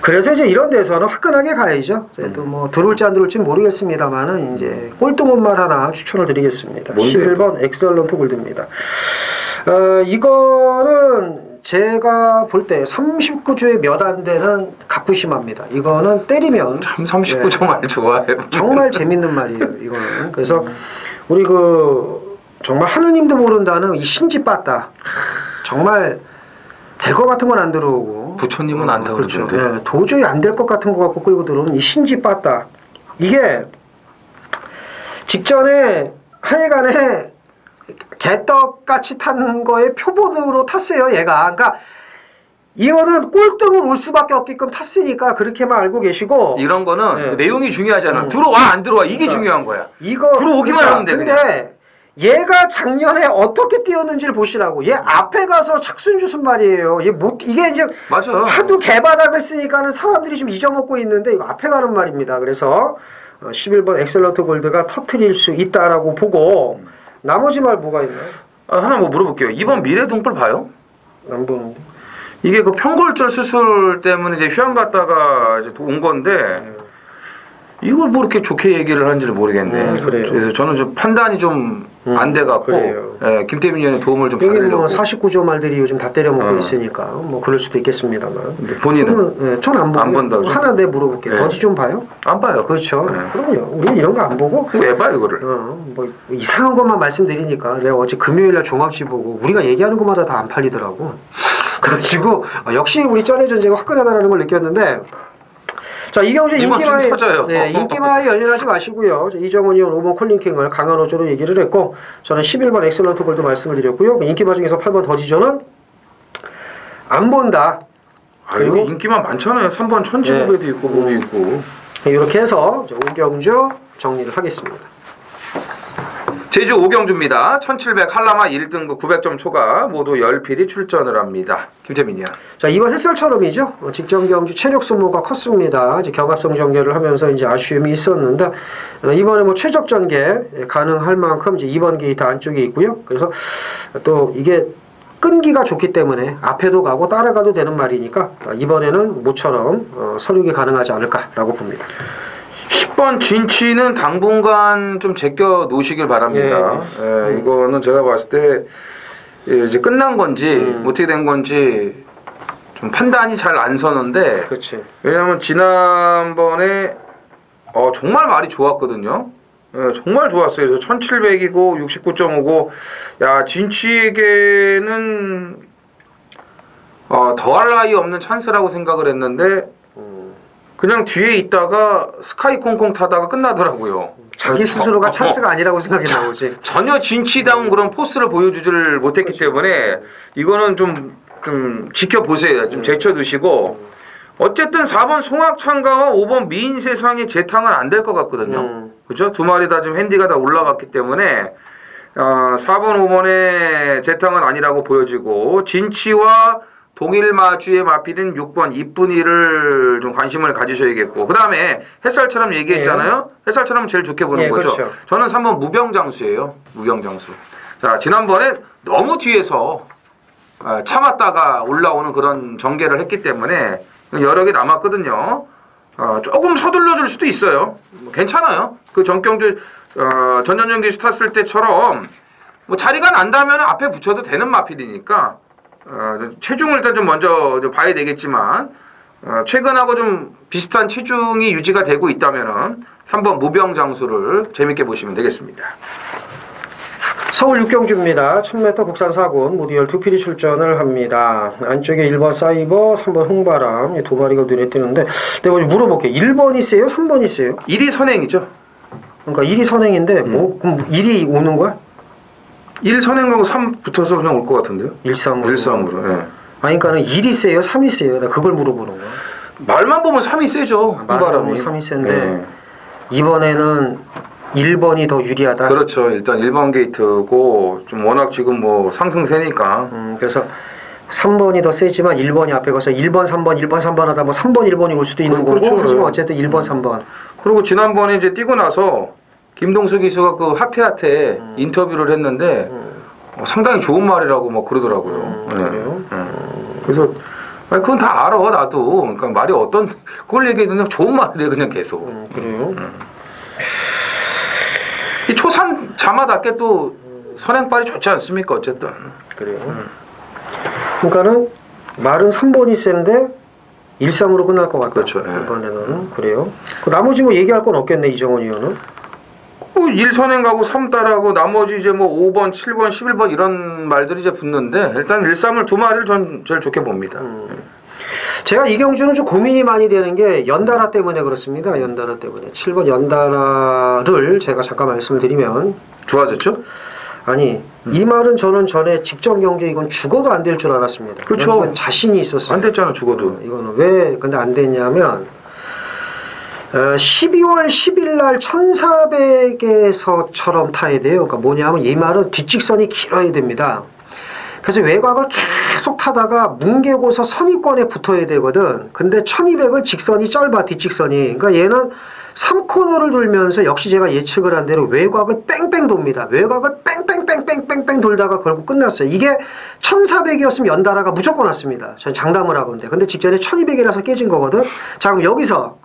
그래서 이제 이런 데서는 화끈하게 가야죠. 또 뭐 들어올지 안 들어올지 모르겠습니다만은 이제 꼴등옷말 하나 추천을 드리겠습니다. 뭔데요? 11번 엑셀런트 골드입니다. 이거는 제가 볼 때 39조에 몇 안 되는 갑부심합니다. 이거는 때리면 참 39조 말 좋아해요. 정말 재밌는 말이에요. 이거는 그래서 우리 정말 하느님도 모른다는 이 신지 빠따 정말 될 것 같은 건 안 들어오고 부처님은 안 타고 그렇죠. 그러던데. 도저히 안 될 것 같은 거 갖고 끌고 들어오는 이 신지 빠따 이게 직전에 하여간에 개떡같이 탄 거에 표본으로 탔어요. 얘가 그러니까 이거는 꼴등을 올 수밖에 없게끔 탔으니까 그렇게만 알고 계시고 이런 거는 네. 그 내용이 중요하잖아. 들어와 안 들어와 이게 중요한 거야. 이거 들어오기만 하면 돼. 근데 얘가 작년에 어떻게 뛰었는지를 보시라고. 얘 앞에 가서 착순주순 말이에요. 이게 이제 맞아. 하도 개바닥을 쓰니까는 사람들이 좀 잊어먹고 있는데 이거 앞에 가는 말입니다. 그래서 11번 엑셀런트 골드가 터트릴 수 있다라고 보고 나머지 말 뭐가 있나요? 하나 뭐 물어볼게요. 이번 미래 동굴 봐요? 안 보는데. 이게 그 편골절 수술 때문에 이제 휴양 갔다가 이제 온 건데 이걸 뭐 이렇게 좋게 얘기를 하는지를 모르겠네. 그래요. 그래서 저는 좀 판단이 좀 안 돼갖고 김태민 의원의 도움을 좀 여기 받으려고. 뭐 49조 말들이 요즘 다 때려먹고 있으니까 뭐 그럴 수도 있겠습니다만. 근데 본인은 전 안 보고. 안 본다고. 하나 내 물어볼게요. 네. 더지 좀 봐요? 안 봐요. 그렇죠. 네. 그럼요. 우리는 이런 거 안 보고. 왜 봐요 이거를? 뭐 이상한 것만 말씀드리니까 내가 어제 금요일날 종합지 보고 우리가 얘기하는 것마다 다 안 팔리더라고. 그래가지고 역시 우리 쩐의 전쟁은 화끈하다는 걸 느꼈는데 자, 이경주 이번 주 인기마에 터져요. 네, 인기마에 연연하지 마시고요. 이정원 의원 5번 콜링킹을 강한 어조로 얘기를 했고 저는 11번 엑셀런트 골도 말씀을 드렸고요. 인기마 중에서 8번 더지저는 안 본다. 아, 이거 인기만 많잖아요. 3번 천지구배도 있고 뭐도 있고. 이렇게 해서 이제 오경주 정리를 하겠습니다. 제주 오경주입니다. 1700 한라마 1등급 900점 초과 모두 10필이 출전을 합니다. 김태민이야. 자, 이번 햇살처럼이죠. 직전 경주 체력 소모가 컸습니다. 이제 경합성 전개를 하면서 이제 아쉬움이 있었는데 이번에 뭐 최적 전개 가능할 만큼 이제 2번 게이트 안쪽에 있고요. 그래서 또 이게 끈기가 좋기 때문에 앞에도 가고 따라가도 되는 말이니까 이번에는 모처럼 설육이 가능하지 않을까라고 봅니다. 10번 진치는 당분간 좀 제껴 놓으시길 바랍니다. 예, 이거는 제가 봤을 때 이제 끝난 건지 어떻게 된 건지 좀 판단이 잘 안 서는데 그렇지. 왜냐하면 지난번에 정말 말이 좋았거든요. 예, 정말 좋았어요. 그래서 1700이고 69.5고 야 진치에게는 더할 나위 없는 찬스라고 생각을 했는데 그냥 뒤에 있다가 스카이 콩콩 타다가 끝나더라고요. 자기 스스로가 찬스가 아니라고 생각이 나오지. 전혀 진치다운 그런 포스를 보여주지를 못했기 때문에 이거는 좀 지켜보세요. 좀 제쳐두시고 어쨌든 4번 송악창가와 5번 미인세상의 재탕은 안 될 것 같거든요. 그죠? 두 마리 다 지금 핸디가 다 올라갔기 때문에 4번 5번의 재탕은 아니라고 보여지고 진치와 동일 마주의 마필인 6번 이쁜이를 좀 관심을 가지셔야겠고 그 다음에 햇살처럼 얘기했잖아요. 햇살처럼 제일 좋게 보는 거죠. 그렇죠. 저는 3번 무병장수예요. 무병장수. 자, 지난번에 너무 뒤에서 참았다가 올라오는 그런 전개를 했기 때문에 여러 개 남았거든요. 조금 서둘러 줄 수도 있어요. 뭐 괜찮아요. 그 전경주 전전경기 탔을 때처럼 뭐 자리가 난다면 앞에 붙여도 되는 마필이니까 체중을 일단 좀 먼저 봐야 되겠지만 최근하고 좀 비슷한 체중이 유지가 되고 있다면 3번 무병장수를 재밌게 보시면 되겠습니다. 서울 육경주입니다. 1000m 국산 4군 모두 12필이 출전을 합니다. 안쪽에 1번 사이버, 3번 홍바람 두 마리가 눈에 띄는데 내가 물어볼게요. 1번이 세요? 3번이 세요? 1위 선행이죠. 그러니까 1위 선행인데 뭐 그럼 1위 오는 거야? 1 선행하고 3 붙어서 그냥 올 것 같은데요? 1-3으로. 1-3으로. 예. 아니 그러니까는 1위 세요? 3위 세요? 나 그걸 물어보는 거야. 말만 보면 3이 세죠. 홍바람이 3위 센데 이번에는 1번이 더 유리하다. 그렇죠. 일단 1번 게이트고 좀 워낙 지금 뭐 상승세니까. 그래서 3번이 더 세지만 1번이 앞에 가서 1번, 3번, 1번, 3번 하다 뭐 3번, 1번이 올 수도 있는 그렇죠. 거고 하지만 어쨌든 1번, 3번. 그리고 지난번에 이제 뛰고 나서 김동수 기수가 그 하태하태 인터뷰를 했는데 상당히 좋은 말이라고 뭐 그러더라고요. 그래요? 그래서 아니 그건 다 알아 나도. 그러니까 말이 어떤 그걸 얘기해도 그냥 좋은 말이래 그냥 계속. 그래요? 이 초산 자마답게 또 선행발이 좋지 않습니까 어쨌든. 그래요. 그러니까는 말은 3번이 센데 1-3으로 끝날 것 같다. 그렇죠. 예. 이번에는 그래요. 그 나머지 뭐 얘기할 건 없겠네 이정원 의원은. 1선행 가고 3 따라하고 나머지 이제 뭐 5번, 7번, 11번 이런 말들이 이제 붙는데 일단 1-3을 두 마리를 전 제일 좋게 봅니다. 제가 이경주는 좀 고민이 많이 되는 게 연달아 때문에 그렇습니다. 연달아 때문에 7번 연달아를 제가 잠깐 말씀을 드리면 좋아졌죠? 아니 이 말은 저는 전에 직전 경주 이건 죽어도 안 될 줄 알았습니다. 그렇죠. 이건 자신이 있었어요. 안 됐잖아 죽어도. 이거는 왜 근데 안 됐냐면 12월 10일 날 1400에서처럼 타야 돼요. 그러니까 뭐냐면 이 말은 뒷직선이 길어야 됩니다. 그래서 외곽을 계속 타다가 뭉개고서 선위권에 붙어야 되거든. 근데 1200은 직선이 짧아 뒷직선이. 그러니까 얘는 3코너를 돌면서 역시 제가 예측을 한 대로 외곽을 뺑뺑 돕니다. 외곽을 뺑뺑뺑뺑뺑뺑 돌다가 결국 끝났어요. 이게 1400이었으면 연달아가 무조건 왔습니다. 전 장담을 하건데. 근데 직전에 1200이라서 깨진 거거든. 자 그럼 여기서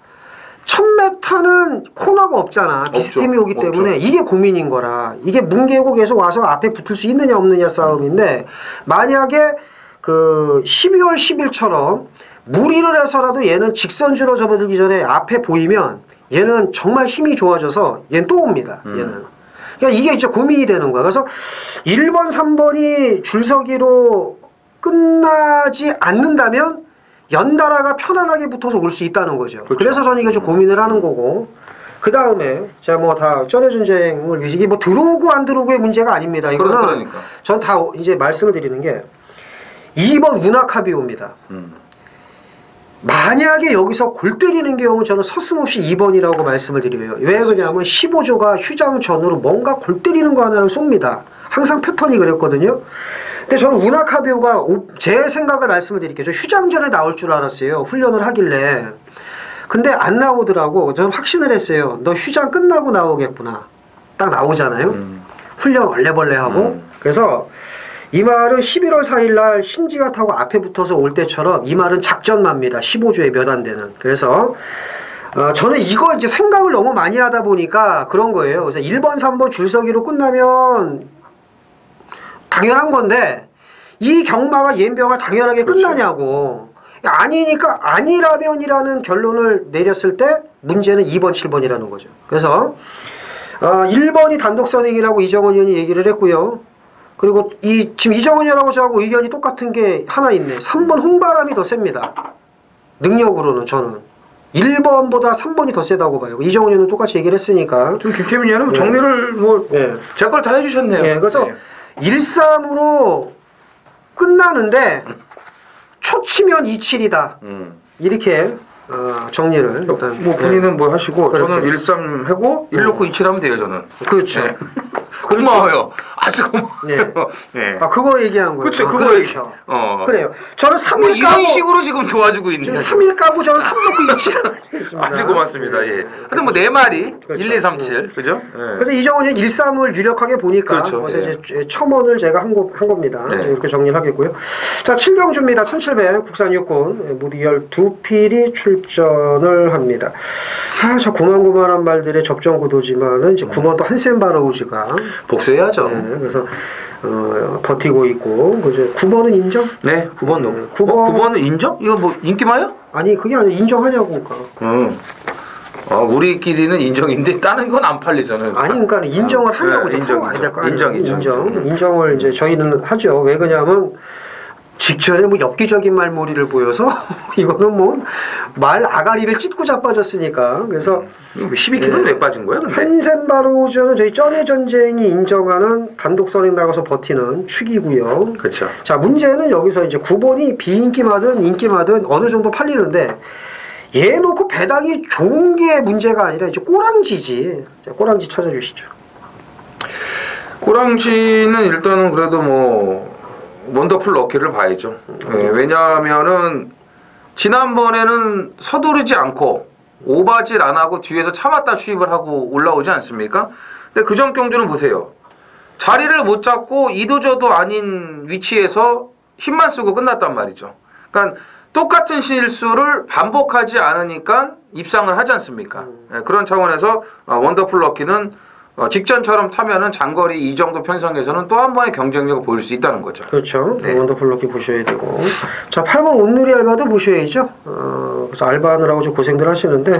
1000m는 코너가 없잖아. 비스팀이 오기 때문에 이게 고민인 거라. 이게 뭉개고 계속 와서 앞에 붙을 수 있느냐 없느냐 싸움인데 만약에 그 12월 10일처럼 무리를 해서라도 얘는 직선주로 접어들기 전에 앞에 보이면 얘는 정말 힘이 좋아져서 얘는 또 옵니다. 얘는. 그러니까 이게 이제 고민이 되는 거야. 그래서 1번, 3번이 줄서기로 끝나지 않는다면 연달아가 편안하게 붙어서 올 수 있다는 거죠. 그렇죠. 그래서 저는 이게 좀 고민을 하는 거고. 그 다음에 제가 뭐 다 전해전쟁을 위해서 이게 뭐 들어오고 안 들어오고의 문제가 아닙니다. 이거는 그러니까. 전 다 이제 말씀을 드리는 게 2번 운하카비오입니다. 만약에 여기서 골 때리는 경우는 저는 서슴없이 2번이라고 말씀을 드려요. 왜 그러냐면 15조가 휴장전으로 뭔가 골 때리는 거 하나를 쏩니다. 항상 패턴이 그랬거든요. 근데 저는 운하카비오가 제 생각을 말씀을 드릴게요. 저 휴장전에 나올 줄 알았어요. 훈련을 하길래. 근데 안 나오더라고. 저는 확신을 했어요. 너 휴장 끝나고 나오겠구나. 딱 나오잖아요. 훈련 얼레벌레하고. 그래서 이 말은 11월 4일 날 신지가 타고 앞에 붙어서 올 때처럼 이 말은 작전마입니다. 15조에 몇 안 되는. 그래서 저는 이걸 이제 생각을 너무 많이 하다 보니까 그런 거예요. 그래서 1번, 3번 줄서기로 끝나면 당연한 건데 이 경마가 옌병을 당연하게 그렇죠. 끝나냐고. 아니니까 아니라면이라는 결론을 내렸을 때 문제는 2번, 7번이라는 거죠. 그래서 1번이 단독 선행이라고 이정원 의원이 얘기를 했고요. 그리고 지금 이정원 의원하고 저하고 의견이 똑같은 게 하나 있네. 3번 홍바람이 더 셉니다. 능력으로는 저는 1번보다 3번이 더 세다고 봐요. 이정원 의원은 똑같이 얘기를 했으니까. 좀 김태민 의원은 정리를 뭐 제 걸 다 해주셨네요. 그래서 1-3으로 끝나는데 초치면 2-7이다. 이렇게 정리를 일단 뭐 본인은 뭐 하시고 그렇게. 저는 1-3 하고 1놓고 2-7 하면 돼요 저는. 그렇죠. 네. 고마워요. 아주 고마워요. 네. 그거 얘기한 거예요. 그렇죠. 그거 그렇죠. 얘기. 그래요. 저는 3일 뭐 까고 이런 식으로 지금 도와주고 있네요. 지금 3일 까고 저는 3 놓고 2-7 하겠습니다. 아주 고맙습니다. 예. 하여튼 뭐 네 마리 그렇죠. 1, 2, 3, 7 그죠? 예. 그래서 이정원이 1-3을 유력하게 보니까 그렇죠. 그래서 이제 첨언을 제가 한 겁니다. 네. 이렇게 정리를 하겠고요. 자, 7경주입니다. 1700 국산 육군 무려 12필이 출전을 합니다. 저 고만고만한 말들의 접전 구도지만은 이제 9번 또 한센 바로우즈가 복수해야죠. 그래서 버티고 있고 그죠. 9번은 인정? 네, 9번 넘. 9번 9번은 인정? 이거 뭐 인기마요? 아니 그게 아니라 인정하냐고. 우리끼리는 인정인데 다른 건 안 팔리잖아요. 아니 그러니까 인정을 하냐고. 네, 인정을 이제 저희는 하죠. 왜 그러냐면 직전에 뭐 엽기적인 말머리를 보여서 이거는 뭐 말 아가리를 찢고 자빠졌으니까. 그래서 12kg는 왜 빠진 거야? 근데? 한센 바로우즈는 저희 쩐의 전쟁이 인정하는 단독 선행 나가서 버티는 축이고요. 그렇죠. 자, 문제는 여기서 이제 9번이 비인기마든 인기마든 어느 정도 팔리는데 얘 놓고 배당이 좋은 게 문제가 아니라 이제 꼬랑지지. 자, 꼬랑지 찾아주시죠. 꼬랑지는 일단은 그래도 뭐 원더풀 럭키를 봐야죠. 네, 왜냐하면은 지난번에는 서두르지 않고 오바질 안 하고 뒤에서 참았다 추입을 하고 올라오지 않습니까? 근데 그전 경주는 보세요. 자리를 못 잡고 이도저도 아닌 위치에서 힘만 쓰고 끝났단 말이죠. 그러니까 똑같은 실수를 반복하지 않으니까 입상을 하지 않습니까? 네, 그런 차원에서 원더풀 럭키는 직전처럼 타면은 장거리 이 정도 편성에서는 또 한 번의 경쟁력을 보일 수 있다는 거죠. 그렇죠. 네. 원더풀 럭키 보셔야 되고. 자, 8번 온누리 알바도 보셔야죠. 그래서 알바하느라고 좀 고생들 하시는데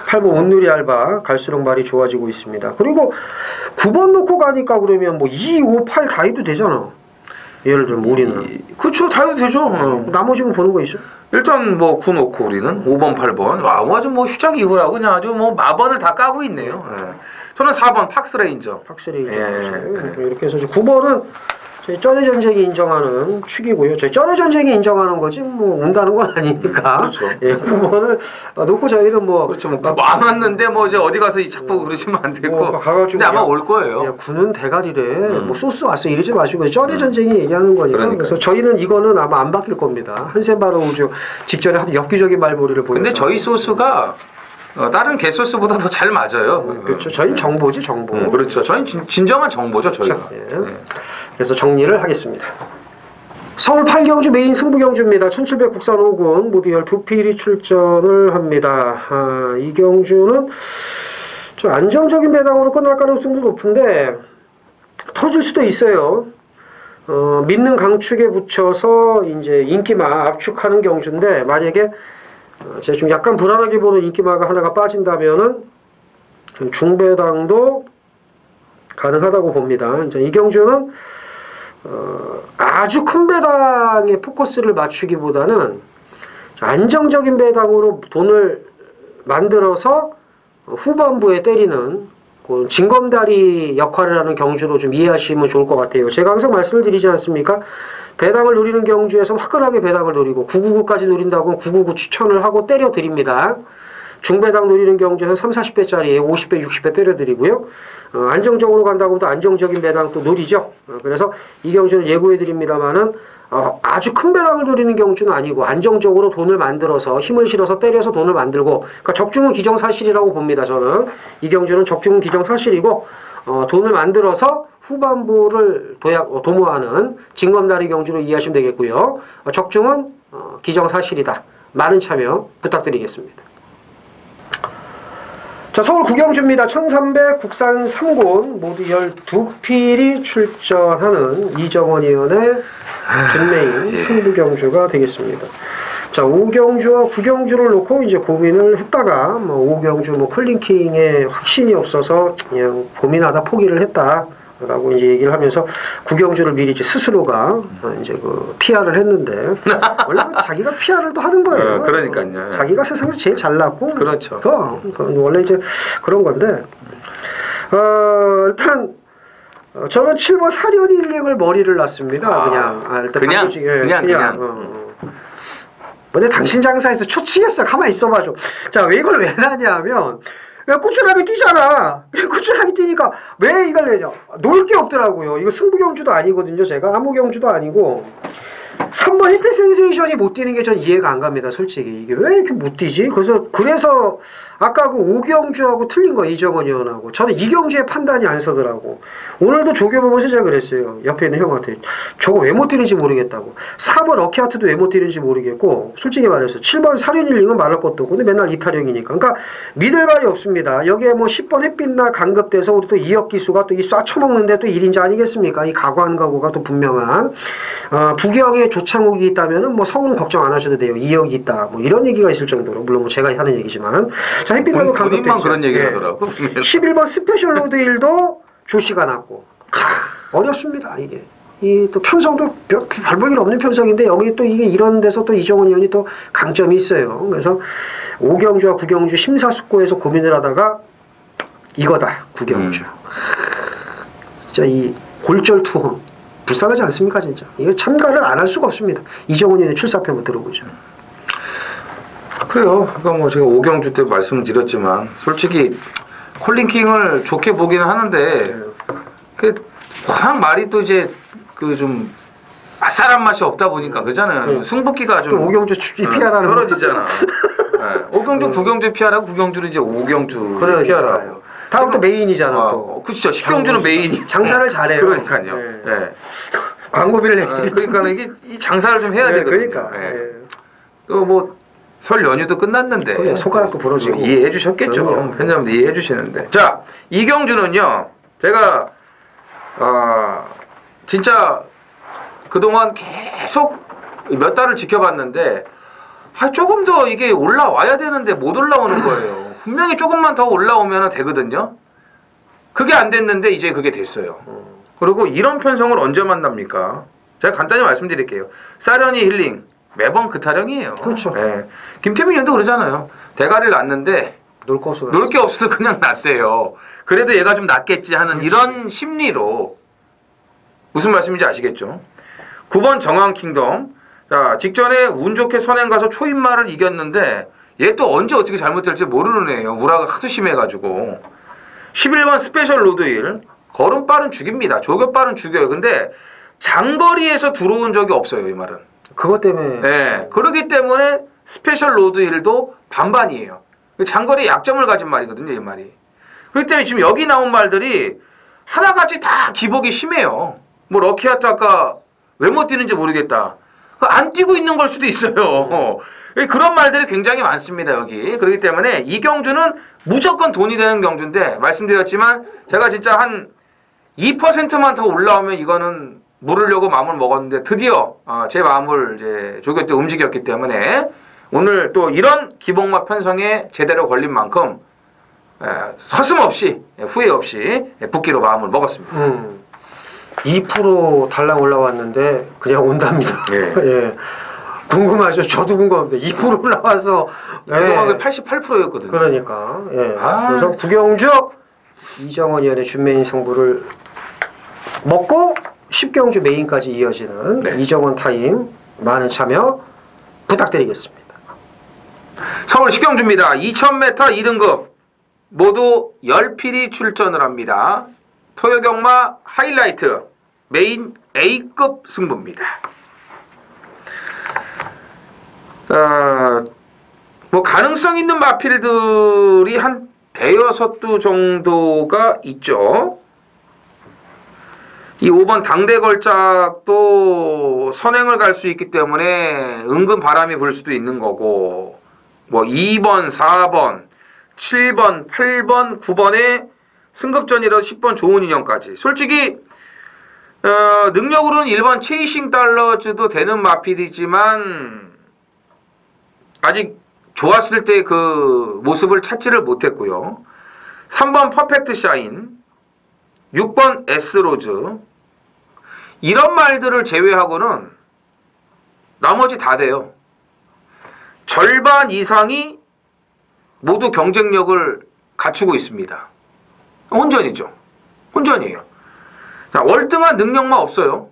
8번 온누리 알바 갈수록 말이 좋아지고 있습니다. 그리고 9번 놓고 가니까 그러면 뭐 2, 5, 8 다 해도 되잖아. 예를 들면 우리는. 그렇죠. 다 해도 되죠. 나머지는 보는 거 있어? 일단 뭐 9 놓고 우리는 5번, 8번. 와, 아주 뭐 휴장 이후라고 그냥 아주 뭐 마번을 다 까고 있네요. 예. 저는 4번 팍스레인저. 팍스레인저. 예. 이렇게 해서 이제 9번은 저희 쩐의 전쟁이 인정하는 축이고요. 저희 쩐의 전쟁이 인정하는 거지 뭐 온다는 건 아니니까. 그렇죠. 예, 9번을 놓고 저희는 뭐 그렇죠. 뭐 안 왔는데 뭐 이제 어디 가서 이 작보 그러시면 안 되고. 가가지고 근데 아마 올 거예요. 야, 군은 대가리래. 뭐 소스 왔어 이러지 마시고 쩐의 전쟁이 얘기하는 거니까. 그러니까요. 그래서 저희는 이거는 아마 안 바뀔 겁니다. 한센 바로우즈 직전에 하도 엽기적인 말머리를 보여서. 근데 저희 소스가 다른 개 소스보다 더 잘 맞아요. 그렇죠. 저희는 정보지 정보. 그렇죠. 저희는 진정한 정보죠. 저희가. 예. 그래서 정리를 하겠습니다. 서울 8경주 메인 승부경주입니다. 1700 국산 5군 모두 12필이 출전을 합니다. 이 경주는 좀 안정적인 배당으로 끝날 가능성도 높은데 터질 수도 있어요. 믿는 강축에 붙여서 이제 인기마 압축하는 경주인데 만약에 제가 좀 약간 불안하게 보는 인기마가 하나가 빠진다면은 중배당도 가능하다고 봅니다. 이제 이 경주는 아주 큰 배당에 포커스를 맞추기보다는 안정적인 배당으로 돈을 만들어서 후반부에 때리는 그 징검다리 역할을 하는 경주로 좀 이해하시면 좋을 것 같아요. 제가 항상 말씀을 드리지 않습니까? 배당을 노리는 경주에서 화끈하게 배당을 노리고 999까지 노린다고 999 추천을 하고 때려드립니다. 중배당 노리는 경주에서 3, 40배짜리에 50배, 60배 때려드리고요. 안정적으로 간다고 해도 안정적인 배당 또 노리죠. 그래서 이 경주는 예고해드립니다만은 아주 큰 배당을 노리는 경주는 아니고 안정적으로 돈을 만들어서 힘을 실어서 때려서 돈을 만들고, 그러니까 적중은 기정사실이라고 봅니다. 저는 이 경주는 적중은 기정사실이고 돈을 만들어서 후반부를 도모하는 징검다리 경주로 이해하시면 되겠고요. 적중은 기정사실이다. 많은 참여 부탁드리겠습니다. 자, 서울 구경주입니다. 1300 국산 3군 모두 12필이 출전하는 이정원 의원의 준메인 승부경주가 되겠습니다. 자, 5경주와 9경주를 놓고 이제 고민을 했다가 5경주 콜링킹에 확신이 없어서 그냥 고민하다 포기를 했다라고 이제 얘기를 하면서 9경주를 미리 이제 스스로가 이제 그 PR을 했는데 원래 자기가 PR을 또 하는 거예요. 그러니까요. 자기가 세상에서 제일 잘났고 그렇죠. 원래 이제 그런 건데 일단 저는 7번 사려니 힐링을 머리를 놨습니다. 그냥. 근데 당신 장사에서 초치겠어. 가만히 있어봐줘. 자, 왜 이걸 왜 나냐면 왜 꾸준하게 뛰잖아. 꾸준하게 뛰니까 왜 이걸 내냐. 놀 게 없더라고요. 이거 승부경주도 아니거든요. 제가 아무 경주도 아니고 3번 해피 센세이션이 못 뛰는 게 전 이해가 안 갑니다. 솔직히 이게 왜 이렇게 못 뛰지? 그래서 아까 그 5경주하고 틀린 거 이정원 의원하고 저는 이 경주의 판단이 안 서더라고. 오늘도 조교보면서 제가 그랬어요. 옆에 있는 형한테 저거 왜 못 뛰는지 모르겠다고. 4번 럭키하트도 왜 못 뛰는지 모르겠고 솔직히 말해서 7번 사륜힐링은 말할 것도 없고 근데 맨날 이타령이니까. 그러니까 믿을 말이 없습니다. 여기에 10번 햇빛나 강급돼서 우리 또 이혁 기수가 또 이 쏴 쳐먹는데 또 1인자 아니겠습니까? 이 각오한 각오가 또 분명한 부경에 조창욱이 있다면은 서울은 걱정 안 하셔도 돼요. 이혁이 있다. 이런 얘기가 있을 정도로 물론 제가 하는 얘기지만 자 햇빛나고 본인만 그런 얘기를 하더라고. 11번 스페셜 로드 1도 조씨가 났고 자 어렵습니다. 이게 이 또 편성도 별볼일 없는 편성인데 여기 또 이게 이런 데서 또 이정원 의원이 또 강점이 있어요. 그래서 5경주와 9경주 심사숙고해서 고민을 하다가 이거다 9경주. 진짜 이 골절 투혼 불쌍하지 않습니까 진짜. 이거 참가를 안 할 수가 없습니다. 이정원 의원의 출사표 한번 들어보죠. 그래요. 아까 제가 5경주 때 말씀을 드렸지만 솔직히 콜링킹을 좋게 보기는 하는데 워낙 말이 또 이제 그 좀 아싸란 맛이 없다 보니까 그러잖아요. 승부기가 좀 5경주 PR하는 떨어지잖아. 5경주 9경주 PR하고 9경주는 이제 5경주 PR하고 다음부터 메인이잖아. 그렇죠. 10경주는 메인이 장사를 잘해요. 그러니까요. 네. 광고비를 내야 그러니까 이게 이 장사를 좀 해야 되거든요. 그러니까. 또 설 연휴도 끝났는데 손가락도 부러지고 이해해 주셨겠죠. 편집자분들 이해해 주시는데 자 이경주는요 제가 진짜 그동안 계속 몇 달을 지켜봤는데 조금 더 이게 올라와야 되는데 못 올라오는 거예요. 분명히 조금만 더 올라오면 되거든요. 그게 안 됐는데 이제 그게 됐어요. 그리고 이런 편성을 언제 만납니까? 제가 간단히 말씀드릴게요. 사려니 힐링 매번 그 타령이에요. 그렇죠. 네. 김태민 의원도 그러잖아요. 대가리를 낳는데 놀 게 없어서 그냥 낳대요. 그래도 얘가 좀 낫겠지 하는 그렇지. 이런 심리로 무슨 말씀인지 아시겠죠? 9번 정황킹덤. 자, 직전에 운 좋게 선행 가서 초인마를 이겼는데 얘 또 언제 어떻게 잘못될지 모르는 애예요. 우라가 하도 심해가지고. 11번 스페셜 로드힐. 걸음 빠른 죽입니다. 조교 빠른 죽여요. 근데 장거리에서 들어온 적이 없어요. 이 말은. 그것 때문에. 네. 그렇기 때문에 스페셜 로드힐도 반반이에요. 장거리 약점을 가진 말이거든요. 이 말이. 그렇기 때문에 지금 여기 나온 말들이 하나같이 다 기복이 심해요. 럭키하트 아까 왜 못 뛰는지 모르겠다. 안 뛰고 있는 걸 수도 있어요. 그런 말들이 굉장히 많습니다. 여기. 그렇기 때문에 이 경주는 무조건 돈이 되는 경주인데 말씀드렸지만 제가 진짜 한 2%만 더 올라오면 이거는 물으려고 마음을 먹었는데 드디어 제 마음을 이제 조교 때 움직였기 때문에 오늘 또 이런 기복마 편성에 제대로 걸린 만큼 서슴없이 후회 없이 붙기로 마음을 먹었습니다. 2% 달랑 올라왔는데 그냥 온답니다. 예. 예. 궁금하죠. 저도 궁금합니다. 2% 올라와서 유동학이 88%였거든요. 그러니까 예. 아. 그래서 구경주 이정원 위원의 준메인 승부를 먹고 10경주 메인까지 이어지는 네. 이정원 타임 많은 참여 부탁드리겠습니다. 서울 10경주입니다. 2000m 2등급 모두 10필이 출전을 합니다. 토요경마 하이라이트 메인 A급 승부입니다. 뭐 가능성 있는 마필들이 한 대여섯 두 정도가 있죠. 이 5번 당대걸작도 선행을 갈 수 있기 때문에 은근 바람이 불 수도 있는 거고, 뭐 2번, 4번, 7번, 8번, 9번에 승급전이라도 10번 좋은 인연까지. 솔직히 능력으로는 1번 체이싱 달러즈도 되는 마필이지만 아직 좋았을 때 그 모습을 찾지를 못했고요. 3번 퍼펙트 샤인, 6번 S로즈, 이런 말들을 제외하고는 나머지 다 돼요. 절반 이상이 모두 경쟁력을 갖추고 있습니다. 혼전이죠. 혼전이에요. 자, 월등한 능력만 없어요.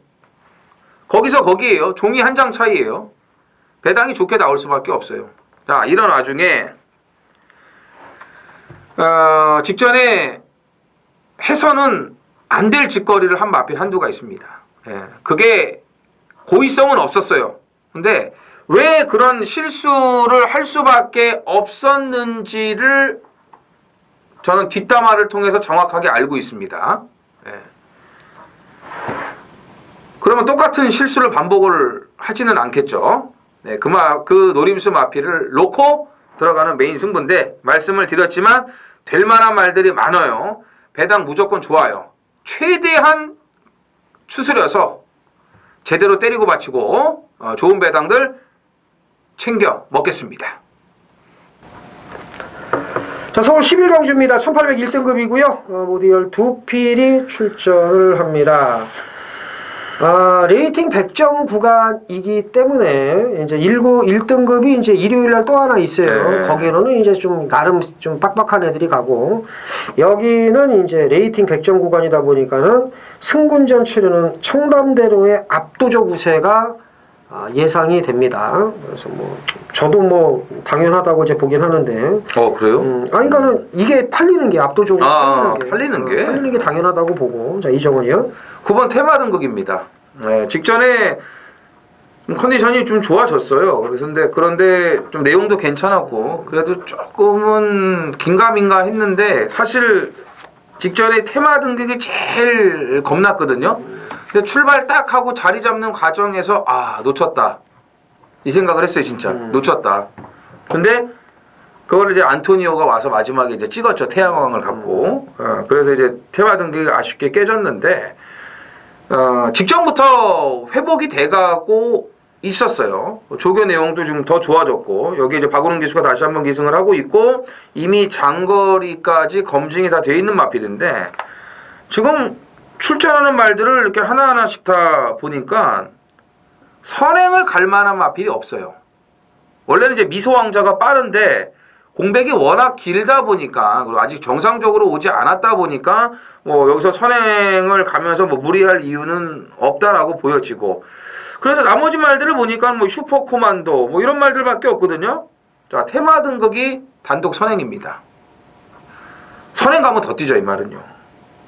거기서 거기에요. 종이 한 장 차이에요. 배당이 좋게 나올 수밖에 없어요. 자, 이런 와중에 직전에 해서는 안 될 짓거리를 한 마필 한두가 있습니다. 예, 그게 고의성은 없었어요. 근데 왜 그런 실수를 할 수밖에 없었는지를 저는 뒷담화를 통해서 정확하게 알고 있습니다. 예. 그러면 똑같은 실수를 반복을 하지는 않겠죠. 네, 그 노림수 마필을 놓고 들어가는 메인 승부인데, 말씀을 드렸지만 될 만한 말들이 많아요. 배당 무조건 좋아요. 최대한 추스려서 제대로 때리고 받치고 좋은 배당들 챙겨 먹겠습니다. 자, 서울 11경주입니다. 1801등급이고요. 모두 12필이 출전을 합니다. 레이팅 100점 구간이기 때문에 이제 1등급이 이제 일요일 날 또 하나 있어요. 네. 거기로는 이제 좀 나름 좀 빡빡한 애들이 가고, 여기는 이제 레이팅 100점 구간이다 보니까는 승군전 치르는 청담대로의 압도적 우세가 예상이 됩니다. 그래서 뭐 저도 뭐 당연하다고 이제 보긴 하는데. 그래요? 그러니까는 이게 팔리는 게 압도적으로 팔리는 팔리는 게 당연하다고 보고. 자, 이정원이요. 9번 테마 등급입니다. 네, 직전에 좀 컨디션이 좀 좋아졌어요. 그런데 좀 내용도 괜찮았고, 그래도 조금은 긴가민가 했는데, 사실 직전에 테마 등급이 제일 겁났거든요. 근데 출발 딱 하고 자리 잡는 과정에서 놓쳤다, 이 생각을 했어요. 진짜 놓쳤다. 근데 그걸 이제 안토니오가 와서 마지막에 이제 찍었죠. 태양왕을 갖고. 그래서 이제 테마 등급이 아쉽게 깨졌는데, 직전부터 회복이 돼가고 있었어요. 조교 내용도 좀 더 좋아졌고, 여기 이제 박은웅 기수가 다시 한번 기승을 하고 있고, 이미 장거리까지 검증이 다 돼 있는 마필인데, 지금 출전하는 말들을 이렇게 하나하나씩 다 보니까 선행을 갈 만한 마필이 없어요. 원래는 이제 미소왕자가 빠른데 공백이 워낙 길다 보니까, 그리고 아직 정상적으로 오지 않았다 보니까 뭐 여기서 선행을 가면서 뭐 무리할 이유는 없다라고 보여지고, 그래서 나머지 말들을 보니까 뭐 슈퍼코만도 뭐 이런 말들밖에 없거든요. 자, 테마 등급이 단독 선행입니다. 선행 가면 더 뛰죠, 이 말은요.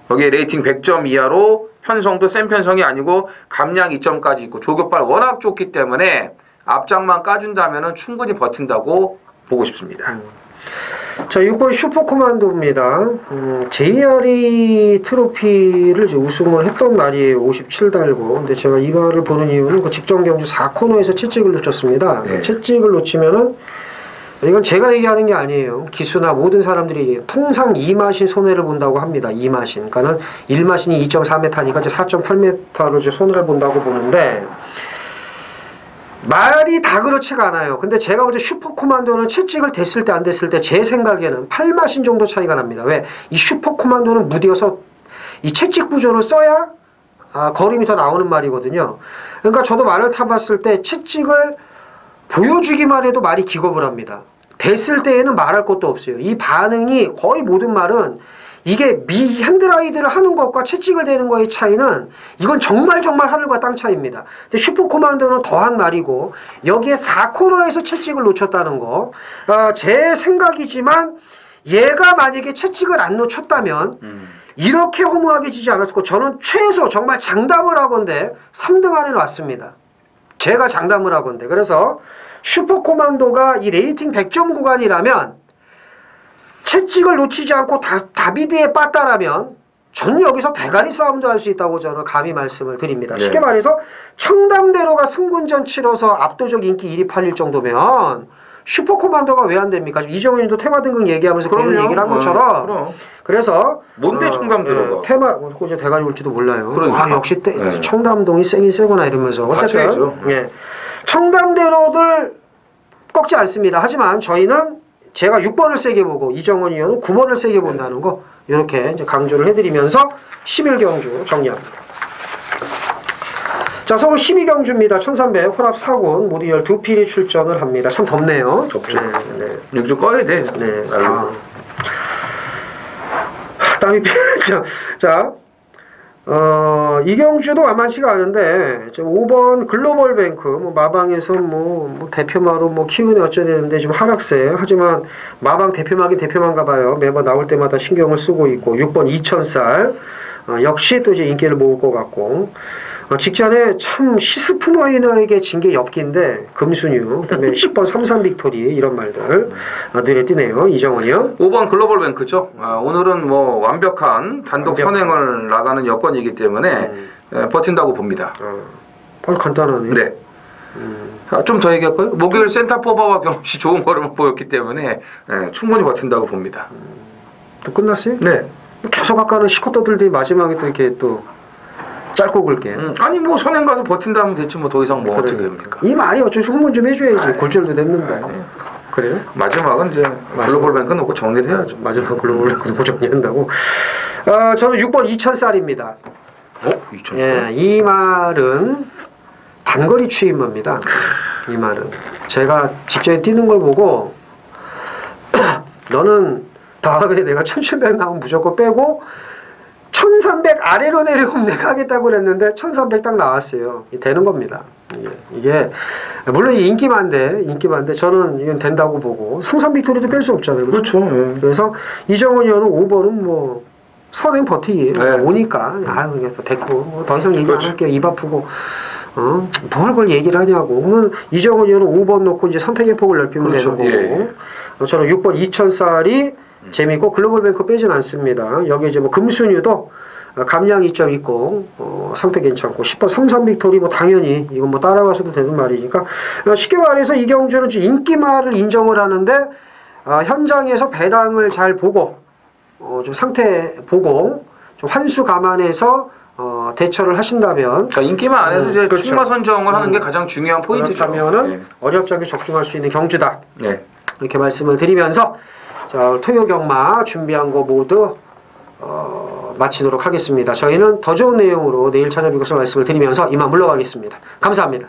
여기 레이팅 100점 이하로 편성도 센 편성이 아니고 감량 2점까지 있고 조교빨 워낙 좋기 때문에 앞장만 까준다면 충분히 버틴다고 보고 싶습니다. 자, 6번 슈퍼코만도입니다. JRE 트로피를 이제 우승을 했던 날이에요. 57달고. 근데 제가 이 말을 보는 이유는 그 직전 경주 4코너에서 채찍을 놓쳤습니다. 네. 채찍을 놓치면은, 이건 제가 얘기하는 게 아니에요. 기수나 모든 사람들이 통상 2마신 손해를 본다고 합니다. 2마신. 그러니까는 1마신이 2.4m니까 이제 4.8m로 이제 손해를 본다고 보는데, 말이 다 그렇지가 않아요. 근데 제가 볼 때 슈퍼코만도는 채찍을 댔을 때 안 댔을 때 제 생각에는 8마신 정도 차이가 납니다. 왜? 이 슈퍼코만도는 무디어서 이 채찍 부조를 써야 거림이 더 나오는 말이거든요. 그러니까 저도 말을 타봤을 때 채찍을 보여주기만 해도 말이 기겁을 합니다. 됐을 때에는 말할 것도 없어요. 이 반응이 거의 모든 말은 이게 미 핸드라이드를 하는 것과 채찍을 대는 거의 차이는 이건 정말 하늘과 땅 차이입니다. 근데 슈퍼코만도는 더한 말이고 여기에 4코너에서 채찍을 놓쳤다는 거. 제 생각이지만 얘가 만약에 채찍을 안 놓쳤다면 이렇게 허무하게 지지 않았을 거. 저는 최소 정말 장담을 하건대 3등 안에 왔습니다. 제가 장담을 하건대. 그래서 슈퍼코만도가 이 레이팅 100점 구간이라면 채찍을 놓치지 않고 다비드에 빠따라면 전 여기서 대가리 싸움도 할 수 있다고 저는 감히 말씀을 드립니다. 네. 쉽게 말해서 청담대로가 승군전 치러서 압도적 인기 1위 팔릴 정도면 슈퍼코만도가 왜 안 됩니까? 이정현이도 테마 등극 얘기하면서 그런 얘기를 한 것처럼 그래서 뭔데 청담대로가 테마 이제 대가리 올지도 몰라요. 그러니까. 역시 청담동이 세긴 세구나 이러면서 어쨌든 청담대로들 꺾지 않습니다. 하지만 저희는 제가 6번을 세게 보고 이정원 의원은 9번을 세게 본다는 거 이렇게 이제 강조를 해드리면서 11경주 정리합니다. 자, 서울 12경주입니다. 1300 혼합 4군 모두 12필이 출전을 합니다. 참 덥네요. 덥죠. 여기 좀 꺼야 돼. 네. 땀이 자, 이 경주도 만만치가 않은데 5번 글로벌뱅크 마방에서 대표마로 키우네 어쩌되는데 지금 하락세. 하지만 마방 대표마긴 대표만가 봐요. 매번 나올 때마다 신경을 쓰고 있고 6번 2000살 역시 또 이제 인기를 모을 것 같고 직전에 참 시스프너이너에게 진 게 엽기인데 금순유 그다음에 10번 삼산 빅토리 이런 말들 눈에 띄네요. 이정원이요. 5번 글로벌뱅크죠. 오늘은 완벽한 단독 선행을 나가는 여건이기 때문에 버틴다고 봅니다. 간단하네요. 네. 좀 더 얘기할까요? 목요일 센터포바와 경험시 좋은 걸음을 보였기 때문에 충분히 버틴다고 봅니다. 또 끝났어요? 네. 계속 아까는 시커 떠들더니 마지막에 또 이렇게 또 짧고 굵게. 아니 선행 가서 버틴다면 됐지 더 이상 어떻게 됩니까? 이 말이 어쩔 수 흥분 좀 해줘야지. 골절도 됐는데. 그래요? 마지막은 이제 글로벌뱅크 놓고 정리를 해야죠. 마지막 글로벌뱅크 놓고 정리한다고. 저는 6번 2000쌀입니다. 2000쌀? 예, 이 말은 단거리 추임입니다. 이 말은 제가 직전에 뛰는 걸 보고 너는 다음에 내가 1700 나오면 무조건 빼고 1300 아래로 내려오면 내가 하겠다고 그랬는데 1300 딱 나왔어요. 되는 겁니다. 이게 물론 인기만데 저는 이건 된다고 보고 삼산 빅토리도 뺄 수 없잖아요. 그렇죠. 그래서 이정원 의원은 5번은 선행 버티기 오니까 그냥 됐고 더 이상 얘기 안 할게요. 입 아프고 뭘 그걸 얘기를 하냐고. 그러면 이정원 의원은 5번 놓고 이제 선택의 폭을 넓히면 되는 거고 저는 6번 2000쌀이 재미있고 글로벌뱅크 빼진 않습니다. 여기 이제 금순유도 감량 이점 있고 상태 괜찮고 10번 삼산 빅토리 당연히 이건 따라가셔도 되는 말이니까 쉽게 말해서 이 경주는 인기말을 인정을 하는데 현장에서 배당을 잘 보고 좀 상태 보고 좀 환수 감안해서 대처를 하신다면 그러니까 인기만 안에서 이제 그렇죠. 출마 선정을 하는 게 가장 중요한 포인트죠. 그렇다면은 어렵지 않게 적중할 수 있는 경주다. 네. 이렇게 말씀을 드리면서 자, 토요 경마 준비한 거 모두 마치도록 하겠습니다. 저희는 더 좋은 내용으로 내일 찾아뵙겠습니다 말씀을 드리면서 이만 물러가겠습니다. 감사합니다.